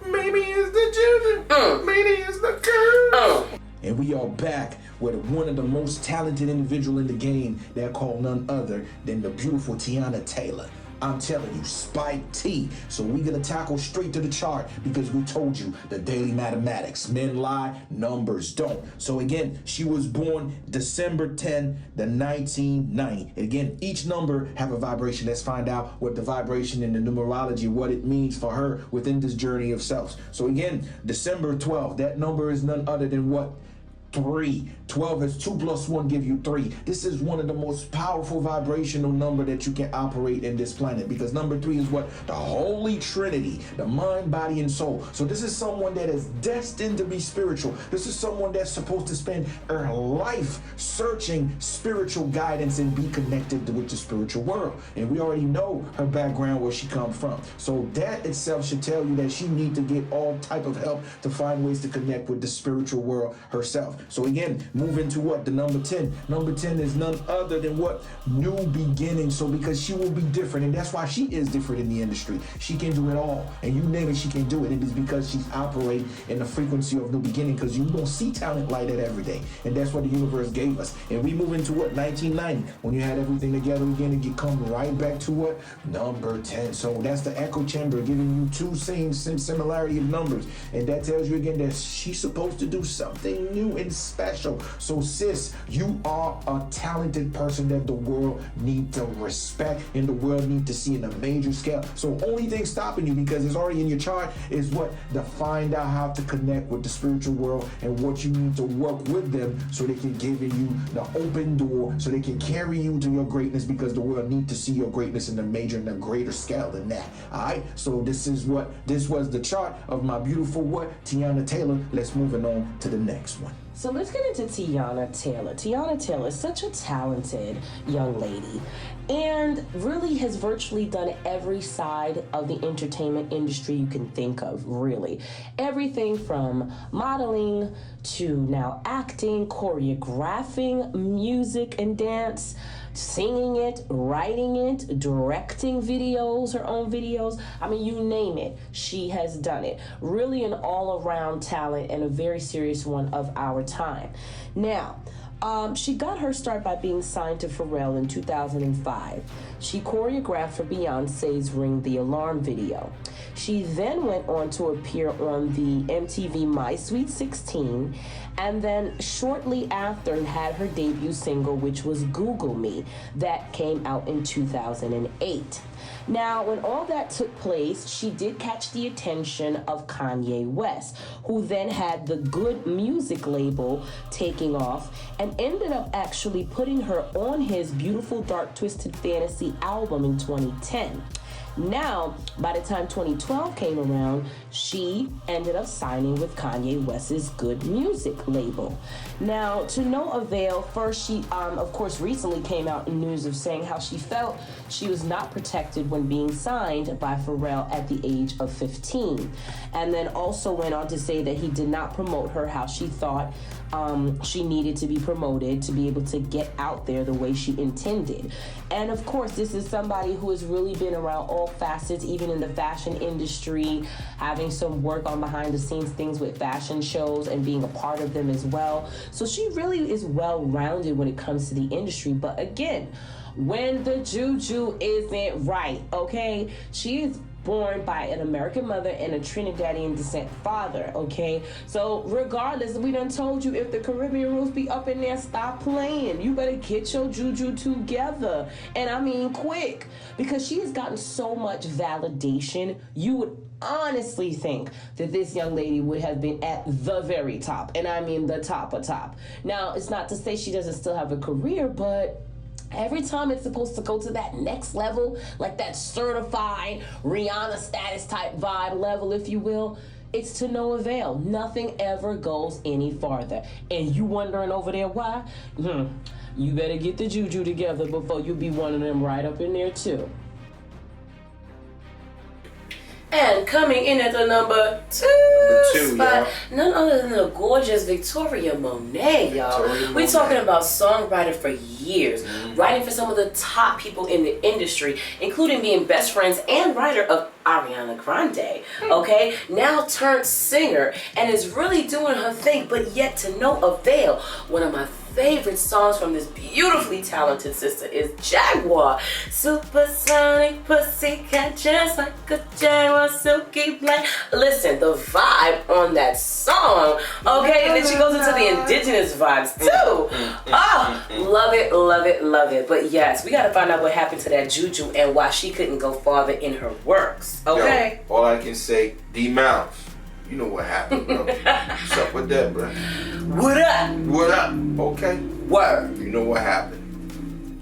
Maybe it's the juju, maybe it's the girl. And we are back with one of the most talented individual in the game that called none other than the beautiful Tiana Taylor. I'm telling you, Spike T. So we're gonna tackle straight to the chart because we told you the daily mathematics. Men lie, numbers don't. So again, she was born December 10, 1990. Again, each number have a vibration. Let's find out what the vibration in the numerology, what it means for her within this journey of self. So again, December 12, that number is none other than what? 3. 12 is 2 plus 1 give you 3. This is one of the most powerful vibrational number that you can operate in this planet, because number 3 is what? The Holy Trinity, the mind, body, and soul. So this is someone that is destined to be spiritual. This is someone that's supposed to spend her life searching spiritual guidance and be connected with the spiritual world. And we already know her background, where she comes from. So that itself should tell you that she needs to get all type of help to find ways to connect with the spiritual world herself. So again, move into what? The number 10. Number 10 is none other than what? New beginning. So because she will be different, and that's why she is different in the industry. She can do it all. And you name it, she can do it. It is because she's operating in the frequency of new beginning, because you don't see talent like that every day. And that's what the universe gave us. And we move into what? 1990. When you had everything together again, and you come right back to what? Number 10. So that's the echo chamber giving you two same similarity of numbers. And that tells you again that she's supposed to do something new and special. So sis, you are a talented person that the world need to respect and the world need to see in a major scale. So only thing stopping you, because it's already in your chart, is what? To find out how to connect with the spiritual world and what you need to work with them so they can give you the open door, so they can carry you to your greatness, because the world need to see your greatness in a major and a greater scale than that. Alright, so this was the chart of my beautiful what? Tiana Taylor. Let's move on to the next one. So let's get into Tiana Taylor. Tiana Taylor is such a talented young lady and really has virtually done every side of the entertainment industry you can think of, really. Everything from modeling to now acting, choreographing, music and dance, singing it, writing it, directing videos, her own videos. I mean, you name it, she has done it. Really an all-around talent and a very serious one of our time. Now, she got her start by being signed to Pharrell in 2005. She choreographed for Beyonce's Ring the Alarm video. She then went on to appear on the MTV My Sweet 16, and then shortly after had her debut single, which was Google Me, that came out in 2008. Now, when all that took place, she did catch the attention of Kanye West, who then had the Good Music label taking off and ended up actually putting her on his Beautiful Dark Twisted Fantasy album in 2010. Now, by the time 2012 came around, she ended up signing with Kanye West's Good Music label. Now, to no avail, first she, of course, recently came out in news of saying how she felt she was not protected when being signed by Pharrell at the age of 15. And then also went on to say that he did not promote her how she thought she needed to be promoted to be able to get out there the way she intended. And of course, this is somebody who has really been around all facets, even in the fashion industry, having some work on behind the scenes things with fashion shows and being a part of them as well. So she really is well-rounded when it comes to the industry. But again, when the juju isn't right, okay? She is born by an American mother and a Trinidadian descent father, okay? So regardless, we done told you, if the Caribbean roots be up in there, stop playing. You better get your juju together. And I mean quick, because she has gotten so much validation, you would honestly think that this young lady would have been at the very top. And I mean the top of top. Now, it's not to say she doesn't still have a career, but every time it's supposed to go to that next level, like that certified Rihanna status type vibe level, if you will, it's to no avail. Nothing ever goes any farther. And you wondering over there why? You better get the juju together before you be one of them right up in there too. And coming in at the number two spot, y'all. none other than the gorgeous Victoria Monet, y'all. We're talking about songwriter for years, writing for some of the top people in the industry, including being best friends and writer of Ariana Grande, okay? Now turned singer, and is really doing her thing, but yet to no avail. One of my favorite songs from this beautifully talented sister is Jaguar. Supersonic pussycat, just like a Jaguar, silky black. Listen, the vibe on that song, okay? And then she goes into the indigenous vibes too. Oh, love it, love it, love it. But yes, we gotta find out what happened to that juju and why she couldn't go farther in her works, okay? Yo, all I can say, D-Mouth, You know what happened, bro. What's up with that, bro? What up? What up? Okay. Word. You know what happened.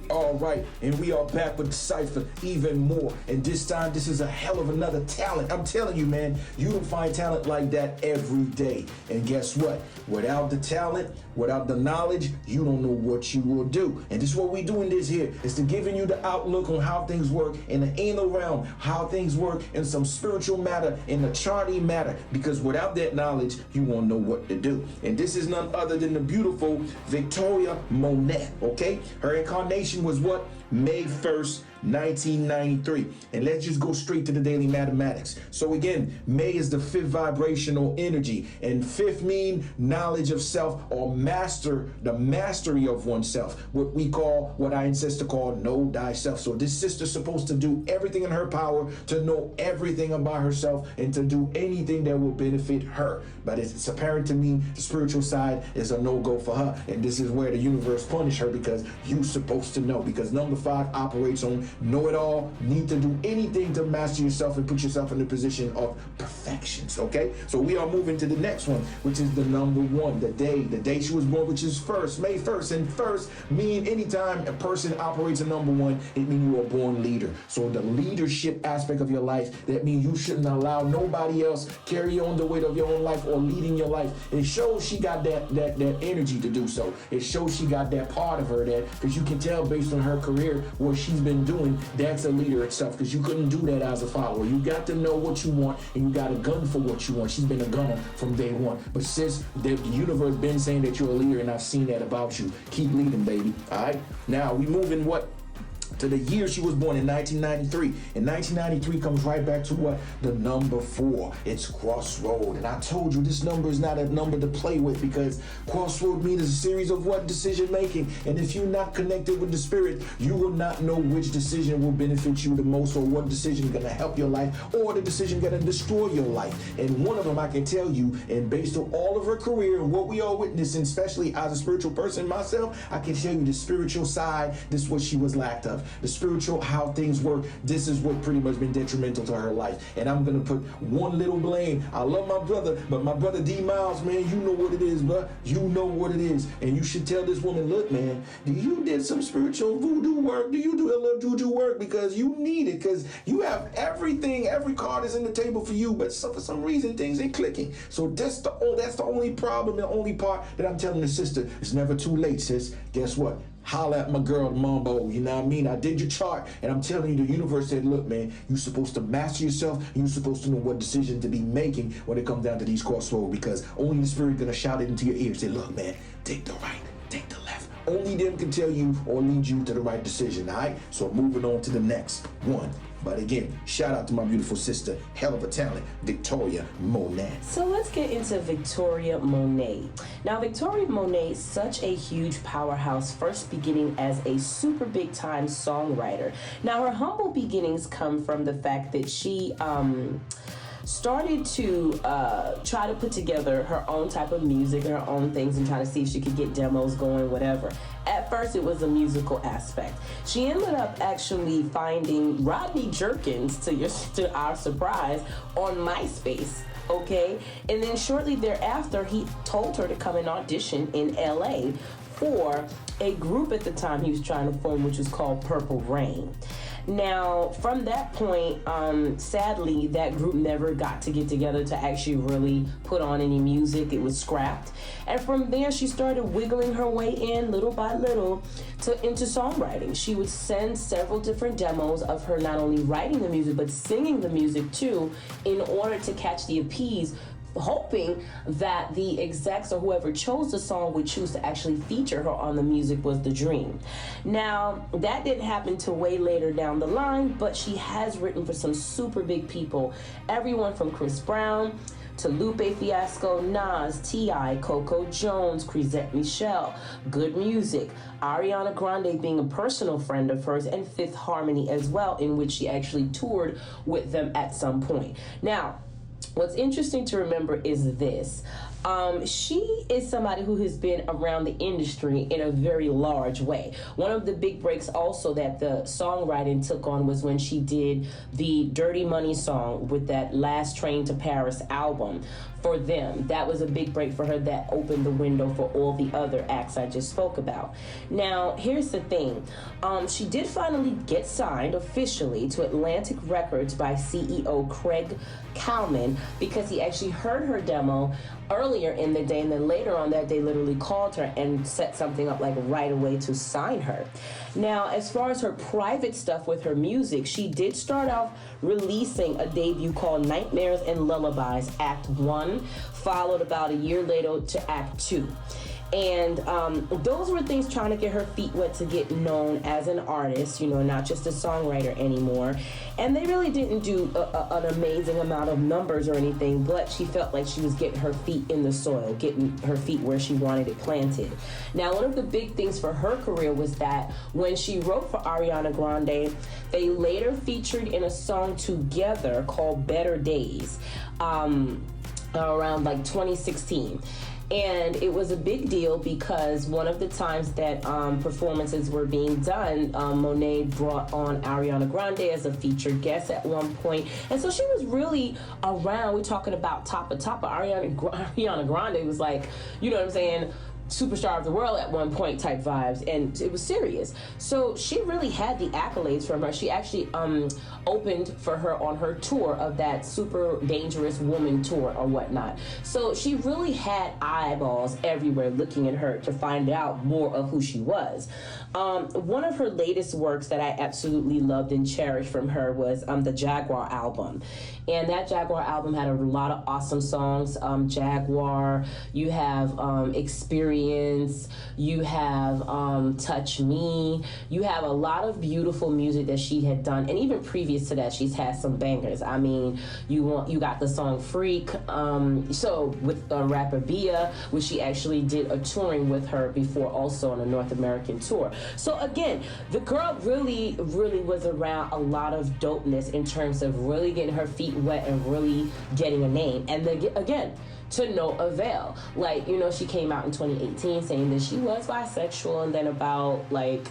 All right, and we are back with the Cypher even more. And this time, this is a hell of another talent. I'm telling you, man, you don't find talent like that every day. And guess what? Without the talent, without the knowledge, you don't know what you will do. And this is what we do in this here, is to giving you the outlook on how things work in the anal realm, how things work in some spiritual matter, in the charting matter. Because without that knowledge, you won't know what to do. And this is none other than the beautiful Victoria Monet, okay? Her incarnation was what? May 1st, 1993. And let's just go straight to the daily mathematics. So again, May is the fifth vibrational energy, and fifth mean knowledge of self, or the mastery of oneself. What our ancestor called know thyself. So this sister's supposed to do everything in her power to know everything about herself and to do anything that will benefit her. But it's apparent to me the spiritual side is a no-go for her. And this is where the universe punished her, because you're supposed to know. Because number 5 operates on know it all, need to do anything to master yourself and put yourself in a position of perfections, okay? So we are moving to the next one, which is the number 1, the day she was born, which is first, May 1st. And first mean anytime a person operates a number 1, it means you are born leader. So the leadership aspect of your life, that means you shouldn't allow nobody else carry on the weight of your own life or leading your life. It shows she got that energy to do so. It shows she got that part of her, that because you can tell based on her career what she's been doing, that's a leader itself, because you couldn't do that as a follower. You got to know what you want, and you got a gun for what you want. She's been a gunner from day one. But sis, the universe been saying that you're a leader, and I've seen that about you. Keep leading, baby. All right? Now, we moving to the year she was born, in 1993. And 1993 comes right back to what? The number 4. It's crossroad. And I told you this number is not a number to play with, because crossroad means a series of what? Decision making. And if you're not connected with the spirit, you will not know which decision will benefit you the most, or what decision is going to help your life, or the decision going to destroy your life. And one of them I can tell you, and based on all of her career and what we are witnessing, especially as a spiritual person myself, I can tell you the spiritual side, this is what she was lacked of. The spiritual, how things work, this is what pretty much been detrimental to her life. And I'm gonna put one little blame. I love my brother, but my brother D Miles, man, you know what it is, bro. You know what it is. And you should tell this woman, look, man, you did some spiritual voodoo work. Do you do a little juju work? Because you need it, because you have everything, every card is in the table for you, but for some reason things ain't clicking. So that's the only problem, the only part that I'm telling the sister. It's never too late, sis. Guess what? Holla at my girl, Mambo, you know what I mean? I did your chart, and I'm telling you, the universe said, look, man, you're supposed to master yourself, and you're supposed to know what decision to be making when it comes down to these crossroads, because only the spirit gonna shout it into your ear and say, look, man, take the right, take the left. Only them can tell you or lead you to the right decision, all right? So moving on to the next one. But again, shout out to my beautiful sister, hell of a talent, Victoria Monet. So let's get into Victoria Monet. Now, Victoria Monet, such a huge powerhouse, first beginning as a super big time songwriter. Now, her humble beginnings come from the fact that she started to try to put together her own type of music, her own things, and try to see if she could get demos going, whatever. At first, it was a musical aspect. She ended up actually finding Rodney Jerkins, to our surprise, on MySpace. Okay, and then shortly thereafter, he told her to come and audition in LA for a group at the time he was trying to form, which was called Purple Rain. Now, from that point, sadly, that group never got to get together to actually really put on any music. It was scrapped. And from there, she started wiggling her way in little by little into songwriting. She would send several different demos of her not only writing the music, but singing the music too, in order to catch the appeals, hoping that the execs or whoever chose the song would choose to actually feature her on the music, was the dream. Now, that didn't happen till way later down the line, but she has written for some super big people. Everyone from Chris Brown to Lupe Fiasco, Nas, T.I., Coco Jones, Chrisette Michele, Good Music, Ariana Grande being a personal friend of hers, and Fifth Harmony as well, in which she actually toured with them at some point. Now, what's interesting to remember is this. She is somebody who has been around the industry in a very large way. One of the big breaks also that the songwriting took on was when she did the Dirty Money song with that Last Train to Paris album for them. That was a big break for her that opened the window for all the other acts I just spoke about. Now, here's the thing. She did finally get signed officially to Atlantic Records by CEO Craig Cowman because he actually heard her demo earlier in the day, and then later on that day literally called her and set something up like right away to sign her. Now, as far as her private stuff with her music, she did start off releasing a debut called Nightmares and Lullabies Act 1, followed about a year later to Act 2. And those were things trying to get her feet wet to get known as an artist, you know, not just a songwriter anymore. And they really didn't do an amazing amount of numbers or anything, but she felt like she was getting her feet in the soil, getting her feet where she wanted it planted. Now, one of the big things for her career was that when she wrote for Ariana Grande, they later featured in a song together called Better Days around like 2016. And it was a big deal because one of the times that performances were being done, Monet brought on Ariana Grande as a featured guest at one point. And so she was really around. We're talking about top of Ariana Grande was like, you know what I'm saying, superstar of the world at one point type vibes, and it was serious. So she really had the accolades from her. She actually opened for her on her tour of that Super Dangerous Woman tour or whatnot. So she really had eyeballs everywhere looking at her to find out more of who she was. One of her latest works that I absolutely loved and cherished from her was the Jaguar album. And that Jaguar album had a lot of awesome songs. Jaguar, you have Experience, you have Touch Me, you have a lot of beautiful music that she had done. And even previous to that, she's had some bangers. I mean, you got the song Freak, so with rapper Bia, which she actually did a touring with her before also on a North American tour. So again, the girl really was around a lot of dopeness in terms of really getting her feet wet and really getting a name. And then again, to no avail. Like, you know, she came out in 2018 saying that she was bisexual, and then about like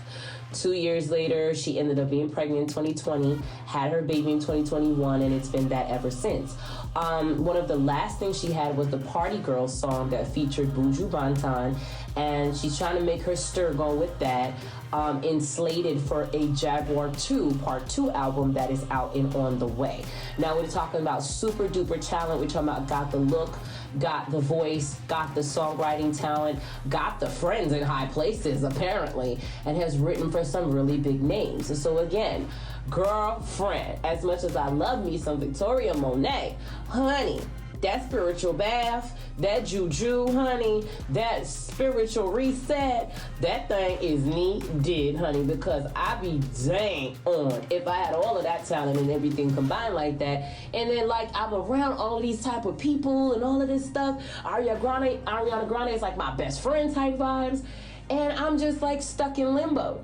2 years later, she ended up being pregnant in 2020, had her baby in 2021, and it's been that ever since. One of the last things she had was the Party Girls song that featured Buju Banton, and she's trying to make her stir go with that, and slated for a Jaguar 2 Part 2 album that is out and on the way. Now we're talking about super duper talent. We're talking about got the look, got the voice, got the songwriting talent, got the friends in high places apparently, and has written for some really big names. And so again, girlfriend, as much as I love me some Victoria Monet, honey, that spiritual bath, that juju, honey, that spiritual reset, that thing is needed, honey, because I be dang on if I had all of that talent and everything combined like that. And then like I'm around all of these type of people and all of this stuff. Ariana Grande is like my best friend type vibes, and I'm just like stuck in limbo.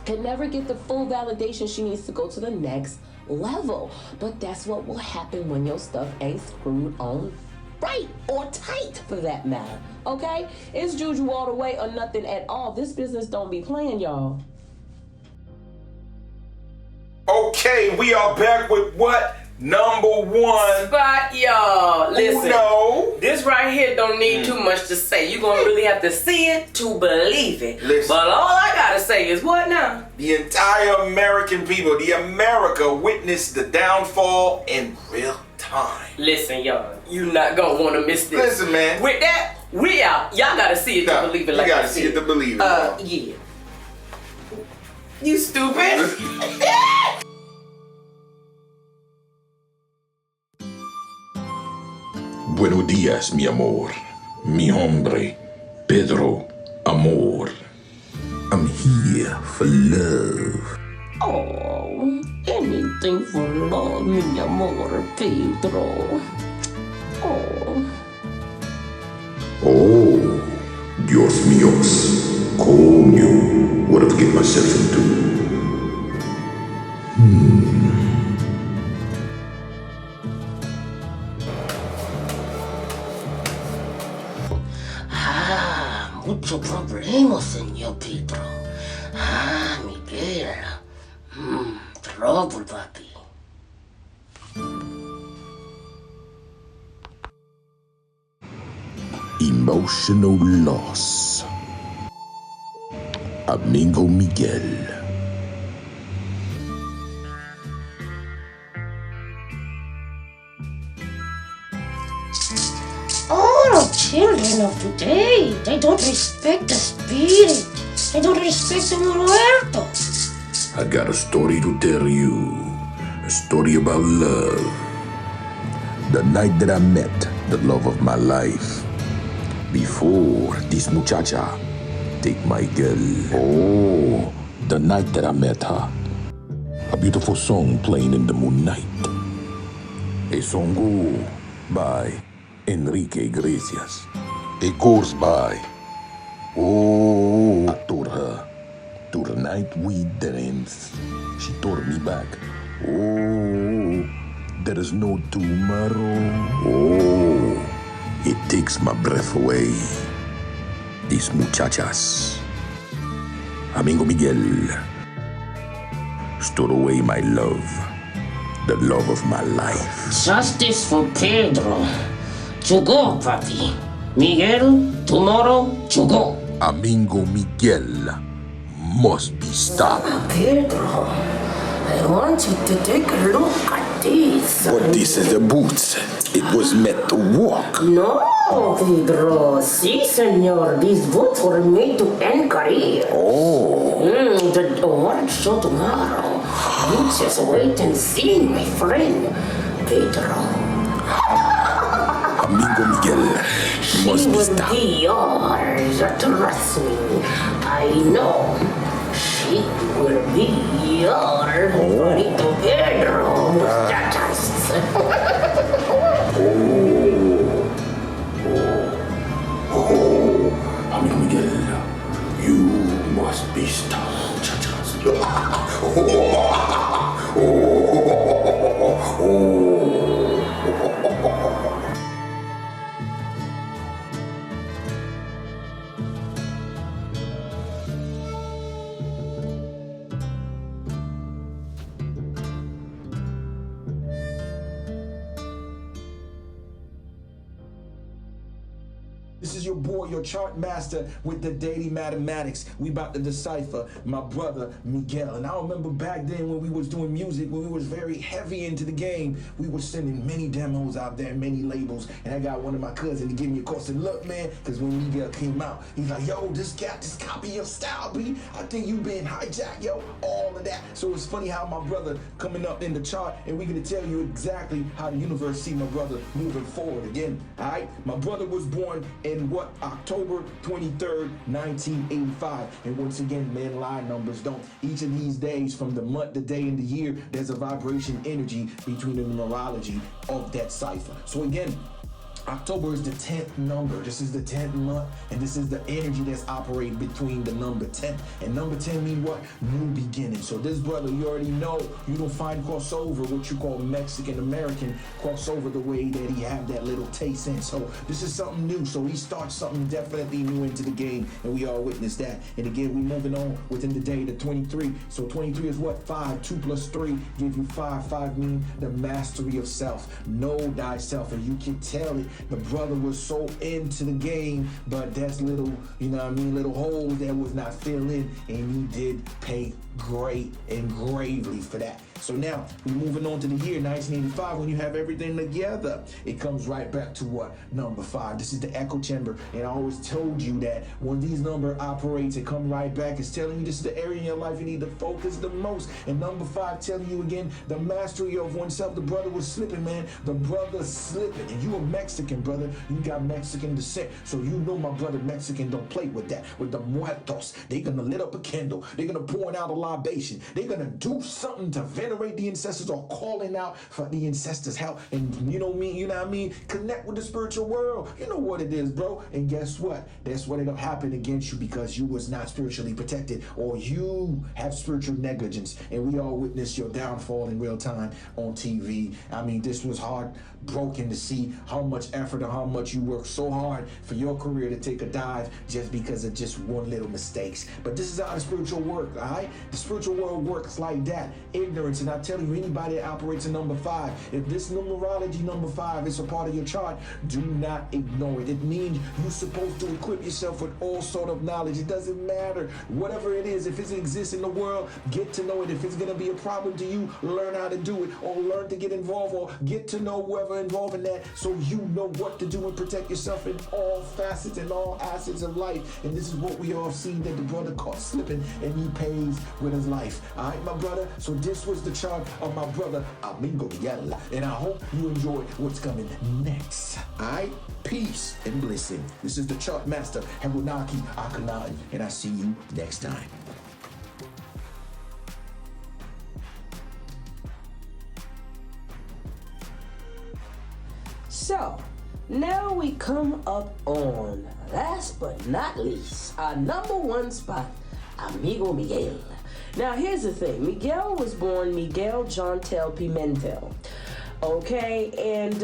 Can never get the full validation she needs to go to the next level. But that's what will happen when your stuff ain't screwed on right or tight for that matter. Okay? It's juju all the way or nothing at all. This business don't be playing, y'all. Okay, we are back with what? Number one spot, y'all. Listen, no, this right here don't need too much to say. You're gonna really have to see it to believe it. Listen. But all I gotta say is what now? The entire American people, the America witnessed the downfall in real time. Listen, y'all, you not gonna wanna miss this. Listen, man. With that, we out. Y'all gotta see it to believe it. Like you gotta I see said. it to believe it. Yeah. You stupid. Buenos días, mi amor, mi hombre, Pedro, amor. I'm here for love. Oh, anything for love, mi amor, Pedro. Oh, Dios míos, coño, what did I get myself into? mucho problema, señor Pedro. Ah, Miguel. Trouble, papi. Emotional loss. Amigo Miguel. All the children of today, they don't respect the spirit. They don't respect the muerto. I got a story to tell you. A story about love. The night that I met the love of my life. Before this muchacha take my girl. Oh, the night that I met her. A beautiful song playing in the moonlight. A song by Enrique Iglesias. It goes by, oh, I told her, to the night we dance. She told me back, oh, there is no tomorrow. Oh, it takes my breath away. These muchachas. Amigo Miguel stole away my love, the love of my life. Justice for Pedro. To go, papi. Miguel, tomorrow, to go. Amigo Miguel must be stopped. Pedro, I want you to take a look at this. But this is the boots. It was meant to walk. No, Pedro. See, senor, these boots were made to end career. Oh. The award show tomorrow. You just wait and see, my friend. Pedro. Amigo Miguel must be She will stopped. be yours, trust me. I know. She will be yours. Bonito Pedro. Muchachas. Amigo Miguel, you must be stopped. This is your boy, your chart master with the daily mathematics. We about to decipher my brother Miguel. And I remember back then when we was doing music, when we was very heavy into the game, we were sending many demos out there, many labels. And I got one of my cousins to give me a call and said, look, man, because when Miguel came out, he's like, yo, this copy your style, B. I think you been hijacked, yo, all of that. So it's funny how my brother coming up in the chart, and we're gonna tell you exactly how the universe see my brother moving forward again, all right? My brother was born in what? October 23rd, 1985. And once again, man, lie numbers don't. Each of these days, from the month, the day, and the year, there's a vibration energy between the numerology of that cipher. So again, October is the 10th number. This is the 10th month, and this is the energy that's operating between the number 10. And number 10 means what? New beginning. So this brother, you already know, you don't find crossover, what you call Mexican-American crossover, the way that he have that little taste in. So this is something new. So he starts something definitely new into the game, and we all witness that. And again, we moving on within the day to 23. So 23 is what? 5. 2 plus 3 give you 5. 5 mean the mastery of self. Know thyself, and you can tell it. The brother was so into the game, but that's little, you know what I mean, little holes that was not filling, and he did pay great and gravely for that. So now we're moving on to the year 1985. When you have everything together, it comes right back to what? Number 5. This is the echo chamber, and I always told you that when these number operates, it come right back. It's telling you this is the area in your life you need to focus the most. And number 5 telling you again the mastery of oneself. The brother was slipping, man. The brother slipping, and you a Mexican, brother. You got Mexican descent, so you know my brother Mexican don't play with that. With the muertos, they gonna lit up a candle. They're gonna pour out a libation. They're gonna do something to venerate venerate the ancestors or calling out for the ancestors' help. And you know what I mean? Connect with the spiritual world. You know what it is, bro. And guess what? That's what ended up happening against you because you was not spiritually protected, or you have spiritual negligence. And we all witnessed your downfall in real time on TV. I mean, this was heartbroken to see how much effort and how much you worked so hard for your career to take a dive just because of just one little mistakes. But this is how the spiritual work, all right? The spiritual world works like that. Ignorance. And I tell you, anybody that operates in number 5, if this numerology number 5 is a part of your chart, do not ignore it. It means you're supposed to equip yourself with all sort of knowledge. It doesn't matter. Whatever it is, if it exists in the world, get to know it. If it's going to be a problem to you, learn how to do it, or learn to get involved, or get to know whoever involved in that so you know what to do and protect yourself in all facets and all assets of life. And this is what we all seen, that the brother caught slipping and he pays with his life. All right, my brother? So this was the chart of my brother, Amigo Yella. And I hope you enjoy what's coming next. All right? Peace and blessing. This is the chart master, Harunaki Akhenaten, and I see you next time. So, now we come up on, last but not least, our number 1 spot, Amigo Miguel. Now, here's the thing. Miguel was born Miguel Jontel Pimentel. Okay, and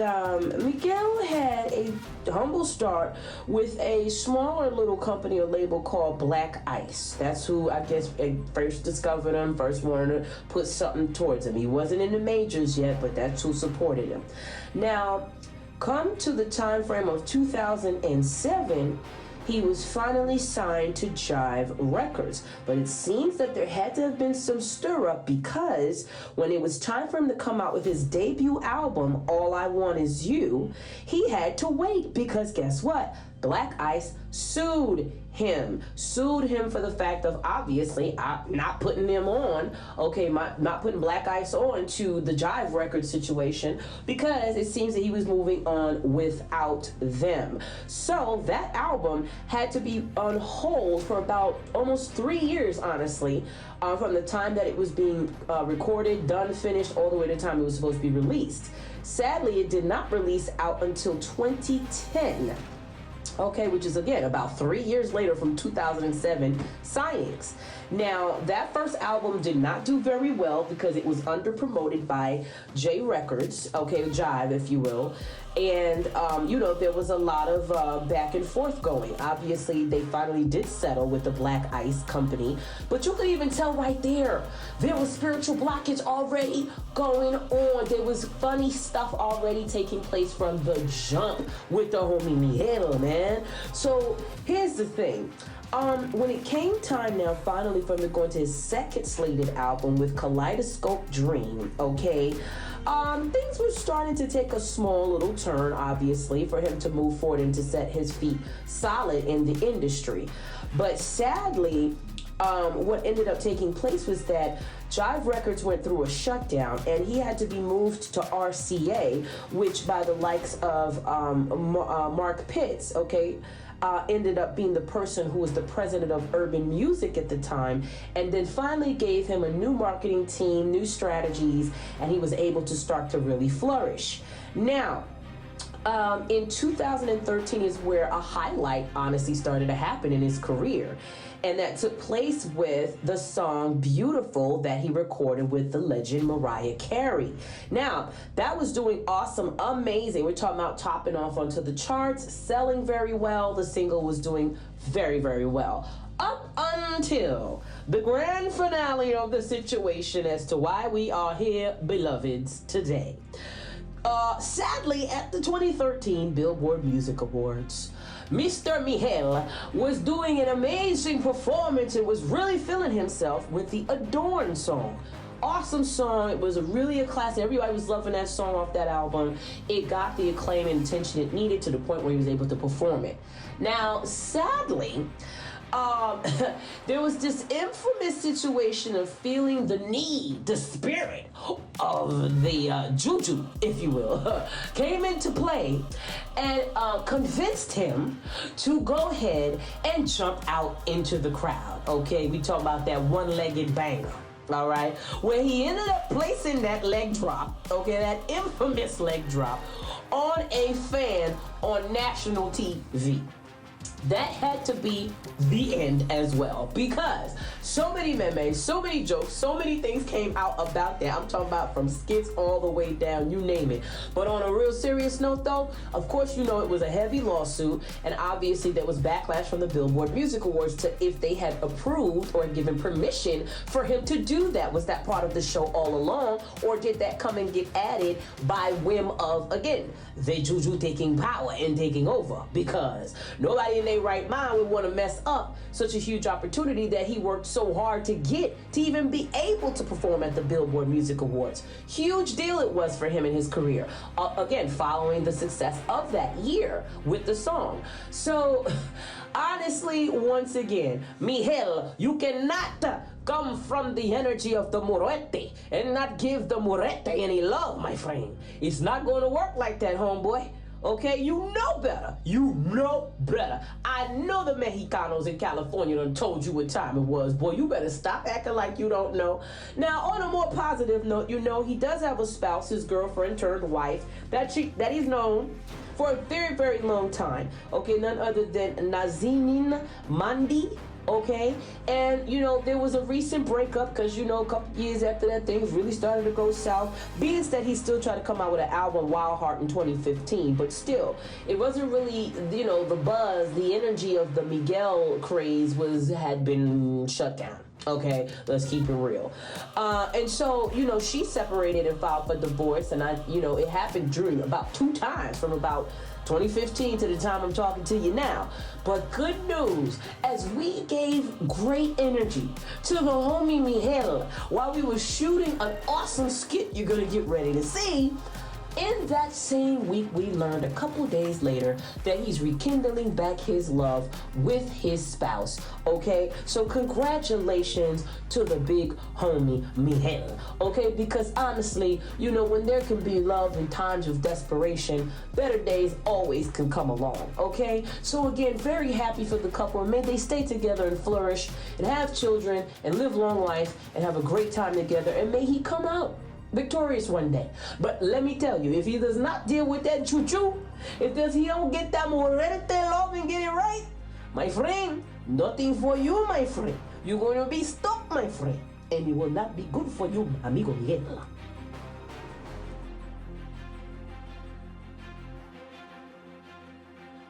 Miguel had a humble start with a smaller little company or label called Black Ice. That's who, I guess, first discovered him, first wanted to put something towards him. He wasn't in the majors yet, but that's who supported him. Now, come to the time frame of 2007, he was finally signed to Jive Records. But it seems that there had to have been some stir up, because when it was time for him to come out with his debut album, All I Want Is You, he had to wait, because guess what? Black Ice sued him for the fact of, obviously, not putting them on, okay, not putting Black Ice on to the Jive Records situation, because it seems that he was moving on without them. So that album had to be on hold for about almost 3 years, honestly, from the time that it was being recorded, done, finished, all the way to the time it was supposed to be released. Sadly, it did not release out until 2010. Okay, which is, again, about 3 years later from 2007 signings. Now, that first album did not do very well because it was under-promoted by J Records, okay, Jive, if you will. And, there was a lot of back and forth going. Obviously, they finally did settle with the Black Ice Company. But you could even tell right there was spiritual blockage already going on. There was funny stuff already taking place from the jump with the homie Miguel, man. So, here's the thing. When it came time now, finally, for him to go into his second slated album with Kaleidoscope Dream, okay, things were starting to take a small little turn, obviously, for him to move forward and to set his feet solid in the industry. But sadly, what ended up taking place was that Jive Records went through a shutdown, and he had to be moved to RCA, which by the likes of Mark Pitts, okay, ended up being the person who was the president of urban music at the time, and then finally gave him a new marketing team, new strategies, and he was able to start to really flourish. Now, in 2013 is where a highlight honestly started to happen in his career. And that took place with the song Beautiful that he recorded with the legend Mariah Carey. Now, that was doing awesome, amazing. We're talking about topping off onto the charts, selling very well. The single was doing very, very well. Up until the grand finale of the situation as to why we are here, beloveds, today. Sadly, at the 2013 Billboard Music Awards, Mr. Miguel was doing an amazing performance and was really feeling himself with the Adorn song. Awesome song. It was really a classic. Everybody was loving that song off that album. It got the acclaim and attention it needed to the point where he was able to perform it. Now, sadly, there was this infamous situation of feeling the need, the spirit of the juju, if you will, came into play and convinced him to go ahead and jump out into the crowd. Okay, we talk about that one-legged banger. all right, where he ended up placing that leg drop, okay, that infamous leg drop, on a fan on national TV. That had to be the end as well, because so many memes, so many jokes, so many things came out about that. I'm talking about from skits all the way down, you name it. But on a real serious note though, of course, you know, it was a heavy lawsuit, and obviously there was backlash from the Billboard Music Awards to if they had approved or given permission for him to do that. Was that part of the show all along, or did that come and get added by whim of, again, the juju taking power and taking over? Because nobody in their right mind would want to mess up such a huge opportunity that he worked so hard to get, to even be able to perform at the Billboard Music Awards. Huge deal it was for him in his career. Again, following the success of that year with the song. So, honestly, once again, Miguel, you cannot come from the energy of the Morete and not give the Morete any love, my friend. It's not going to work like that, homeboy. Okay, you know better. You know better. I know the Mexicanos in California done told you what time it was. Boy, you better stop acting like you don't know. Now, on a more positive note, you know, he does have a spouse, his girlfriend turned wife, that he's known for a very, very long time. Okay, none other than Nazanin Mandi. Okay, and you know, there was a recent breakup because, you know, a couple years after that, things really started to go south. Being that he still tried to come out with an album, Wild Heart, in 2015, but still, it wasn't really, you know, the buzz, the energy of the Miguel craze had been shut down. Okay, let's keep it real. And so, you know, she separated and filed for divorce, and it happened during about 2 times from about 2015 to the time I'm talking to you now. But good news, as we gave great energy to the homie Miguel while we were shooting an awesome skit you're gonna get ready to see, in that same week, we learned a couple days later that he's rekindling back his love with his spouse, okay? So congratulations to the big homie, Miguel, okay? Because honestly, you know, when there can be love in times of desperation, better days always can come along, okay? So again, very happy for the couple, and may they stay together and flourish and have children and live long life and have a great time together, and may he come out victorious one day. But let me tell you, if he does not deal with that choo-choo, if he don't get that morete love and get it right, my friend, nothing for you, my friend. You're going to be stuck, my friend, and it will not be good for you, amigo Miguel.